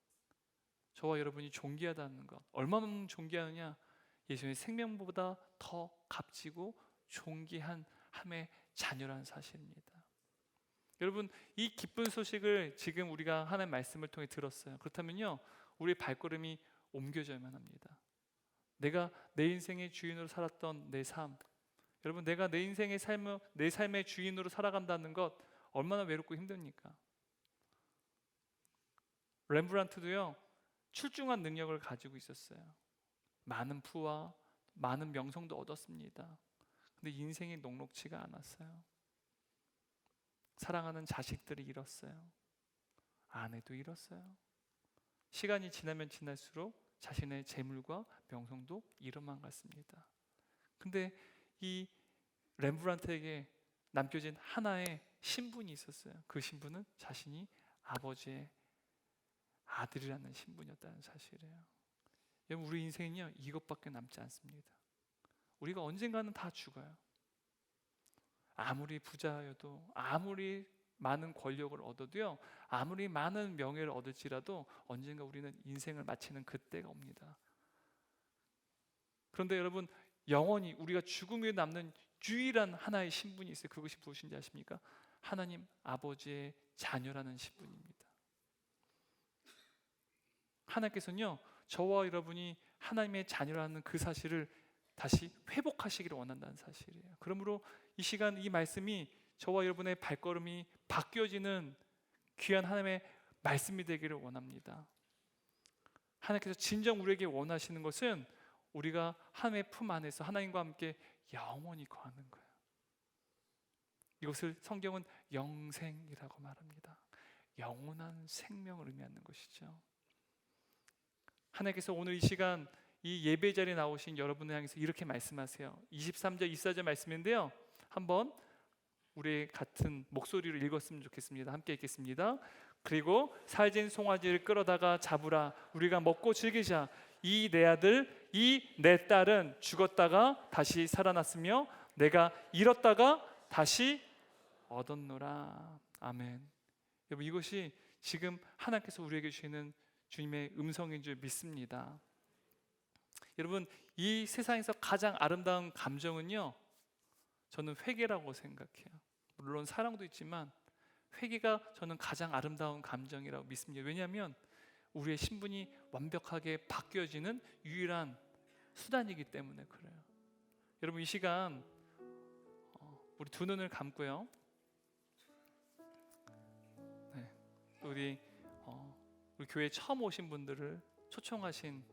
저와 여러분이 존귀하다는 것, 얼마나 존귀하느냐, 예수님의 생명보다 더 값지고 존귀한 함의 자녀라는 사실입니다. 여러분, 이 기쁜 소식을 지금 우리가 하나님의 말씀을 통해 들었어요. 그렇다면요, 우리의 발걸음이 옮겨져야만 합니다. 내가 내 인생의 주인으로 살았던 내 삶, 여러분, 내가 내 인생의 삶을, 내 삶의 주인으로 살아간다는 것 얼마나 외롭고 힘듭니까? 렘브란트도요, 출중한 능력을 가지고 있었어요. 많은 부와 많은 명성도 얻었습니다. 근데 인생이 녹록지가 않았어요. 사랑하는 자식들이 잃었어요. 아내도 잃었어요. 시간이 지나면 지날수록 자신의 재물과 명성도 잃어만 갔습니다. 근데 이 렘브란트에게 남겨진 하나의 신분이 있었어요. 그 신분은 자신이 아버지의 아들이라는 신분이었다는 사실이에요. 여러분, 우리 인생은요, 이것밖에 남지 않습니다. 우리가 언젠가는 다 죽어요. 아무리 부자여도, 아무리 많은 권력을 얻어도요, 아무리 많은 명예를 얻을지라도 언젠가 우리는 인생을 마치는 그때가 옵니다. 그런데 여러분, 영원히 우리가 죽음 후에 남는 유일한 하나의 신분이 있어요. 그것이 무엇인지 아십니까? 하나님 아버지의 자녀라는 신분입니다. 하나님께서는요, 저와 여러분이 하나님의 자녀라는 그 사실을 다시 회복하시기를 원한다는 사실이에요. 그러므로 이 시간 이 말씀이 저와 여러분의 발걸음이 바뀌어지는 귀한 하나님의 말씀이 되기를 원합니다. 하나님께서 진정 우리에게 원하시는 것은 우리가 하나님의 품 안에서 하나님과 함께 영원히 거하는 거예요. 이것을 성경은 영생이라고 말합니다. 영원한 생명을 의미하는 것이죠. 하나님께서 오늘 이 시간 이 예배 자리에 나오신 여러분을 향해서 이렇게 말씀하세요. 23절 24절 말씀인데요, 한번 우리 같은 목소리로 읽었으면 좋겠습니다. 함께 읽겠습니다. 그리고 살진 송아지를 끌어다가 잡으라. 우리가 먹고 즐기자. 이 내 아들, 이 내 딸은 죽었다가 다시 살아났으며 내가 잃었다가 다시 얻었노라. 아멘. 여러분, 이것이 지금 하나님께서 우리에게 주시는 주님의 음성인 줄 믿습니다. 여러분, 이 세상에서 가장 아름다운 감정은요, 저는 회개라고 생각해요. 물론 사랑도 있지만 회개가 저는 가장 아름다운 감정이라고 믿습니다. 왜냐하면 우리의 신분이 완벽하게 바뀌어지는 유일한 수단이기 때문에 그래요. 여러분, 이 시간 우리 두 눈을 감고요, 우리 교회 처음 오신 분들을 초청하신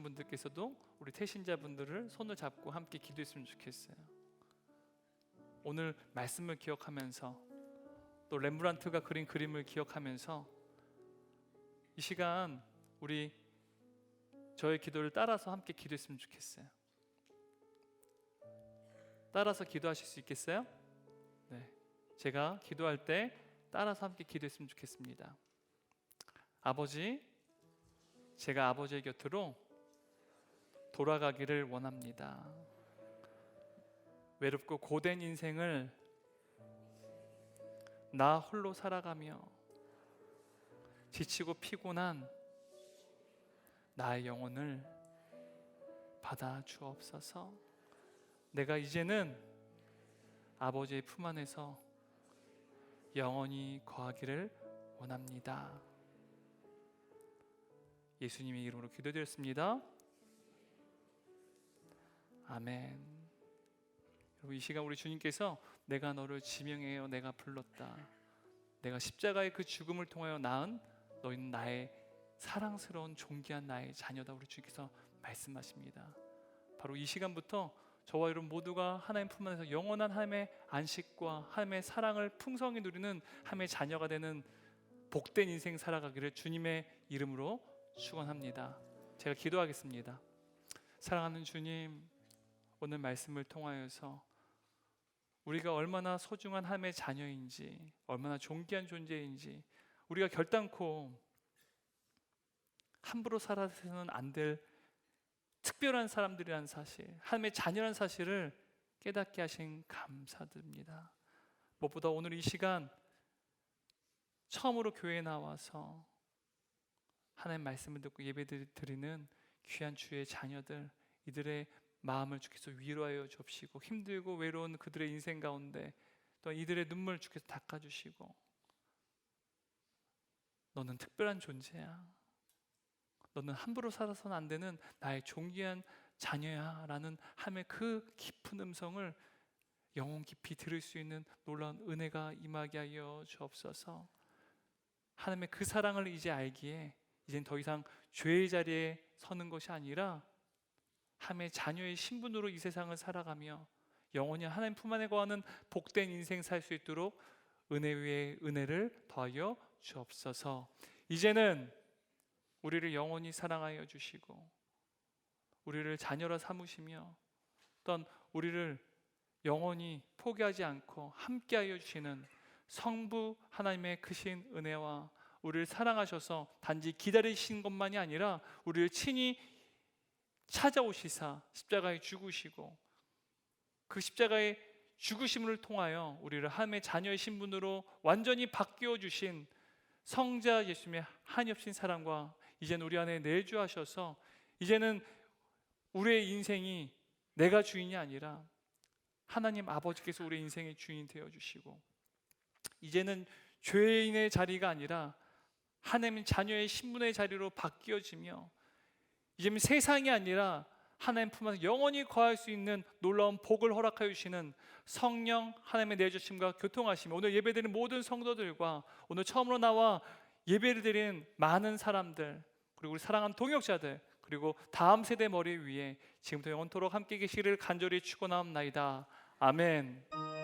분들께서도 우리 태신자분들을 손을 잡고 함께 기도했으면 좋겠어요. 오늘 말씀을 기억하면서 또 렘브란트가 그린 그림을 기억하면서 이 시간 우리 저의 기도를 따라서 함께 기도했으면 좋겠어요. 따라서 기도하실 수 있겠어요? 네, 제가 기도할 때 따라서 함께 기도했으면 좋겠습니다. 아버지, 제가 아버지의 곁으로 돌아가기를 원합니다. 외롭고 고된 인생을 나 홀로 살아가며 지치고 피곤한 나의 영혼을 받아 주옵소서. 내가 이제는 아버지의 품 안에서 영원히 거하기를 원합니다. 예수님의 이름으로 기도드렸습니다. 아멘. 여러분, 이 시간 우리 주님께서 내가 너를 지명해요 내가 불렀다. 내가 십자가의 그 죽음을 통하여 낳은 너희는 나의 사랑스러운 존귀한 나의 자녀다. 우리 주님께서 말씀하십니다. 바로 이 시간부터 저와 여러분 모두가 하나님 품 안에서 영원한 하나님의 안식과 하나님의 사랑을 풍성히 누리는 하나님의 자녀가 되는 복된 인생 살아가기를 주님의 이름으로 축원합니다. 제가 기도하겠습니다. 사랑하는 주님, 오늘 말씀을 통하여서 우리가 얼마나 소중한 하나님의 자녀인지, 얼마나 존귀한 존재인지, 우리가 결단코 함부로 살아서는 안 될 특별한 사람들이라는 사실, 하나님의 자녀라는 사실을 깨닫게 하신 감사드립니다. 무엇보다 오늘 이 시간 처음으로 교회에 나와서 하나님 말씀을 듣고 예배드리는 귀한 주의 자녀들, 이들의 마음을 주께서 위로하여 주옵시고, 힘들고 외로운 그들의 인생 가운데 또 이들의 눈물 주께서 닦아주시고, 너는 특별한 존재야, 너는 함부로 살아서는 안 되는 나의 존귀한 자녀야 라는 하나님의 그 깊은 음성을 영혼 깊이 들을 수 있는 놀라운 은혜가 임하게 하여 주옵소서. 하나님의 그 사랑을 이제 알기에 이젠 더 이상 죄의 자리에 서는 것이 아니라 하나님의 자녀의 신분으로 이 세상을 살아가며 영원히 하나님 품 안에 거하는 복된 인생 살 수 있도록 은혜 위에 은혜를 더하여 주옵소서. 이제는 우리를 영원히 사랑하여 주시고 우리를 자녀로 삼으시며 또한 우리를 영원히 포기하지 않고 함께하여 주시는 성부 하나님의 크신 은혜와 우리를 사랑하셔서 단지 기다리신 것만이 아니라 우리를 친히 찾아오시사 십자가에 죽으시고 그 십자가의 죽으심을 통하여 우리를 하나님의 자녀의 신분으로 완전히 바뀌어 주신 성자 예수님의 한없인 사랑과 이제는 우리 안에 내주하셔서 이제는 우리의 인생이 내가 주인이 아니라 하나님 아버지께서 우리의 인생의 주인이 되어주시고 이제는 죄인의 자리가 아니라 하나님 자녀의 신분의 자리로 바뀌어지며 이제는 세상이 아니라 하나님 품 안에 영원히 거할 수 있는 놀라운 복을 허락하여 주시는 성령 하나님의 내주심과 교통하시며 오늘 예배드리는 모든 성도들과 오늘 처음으로 나와 예배를 드리는 많은 사람들 그리고 우리 사랑하는 동역자들 그리고 다음 세대 머리 위에 지금부터 영원토록 함께 계시기를 간절히 축원하옵나이다. 아멘.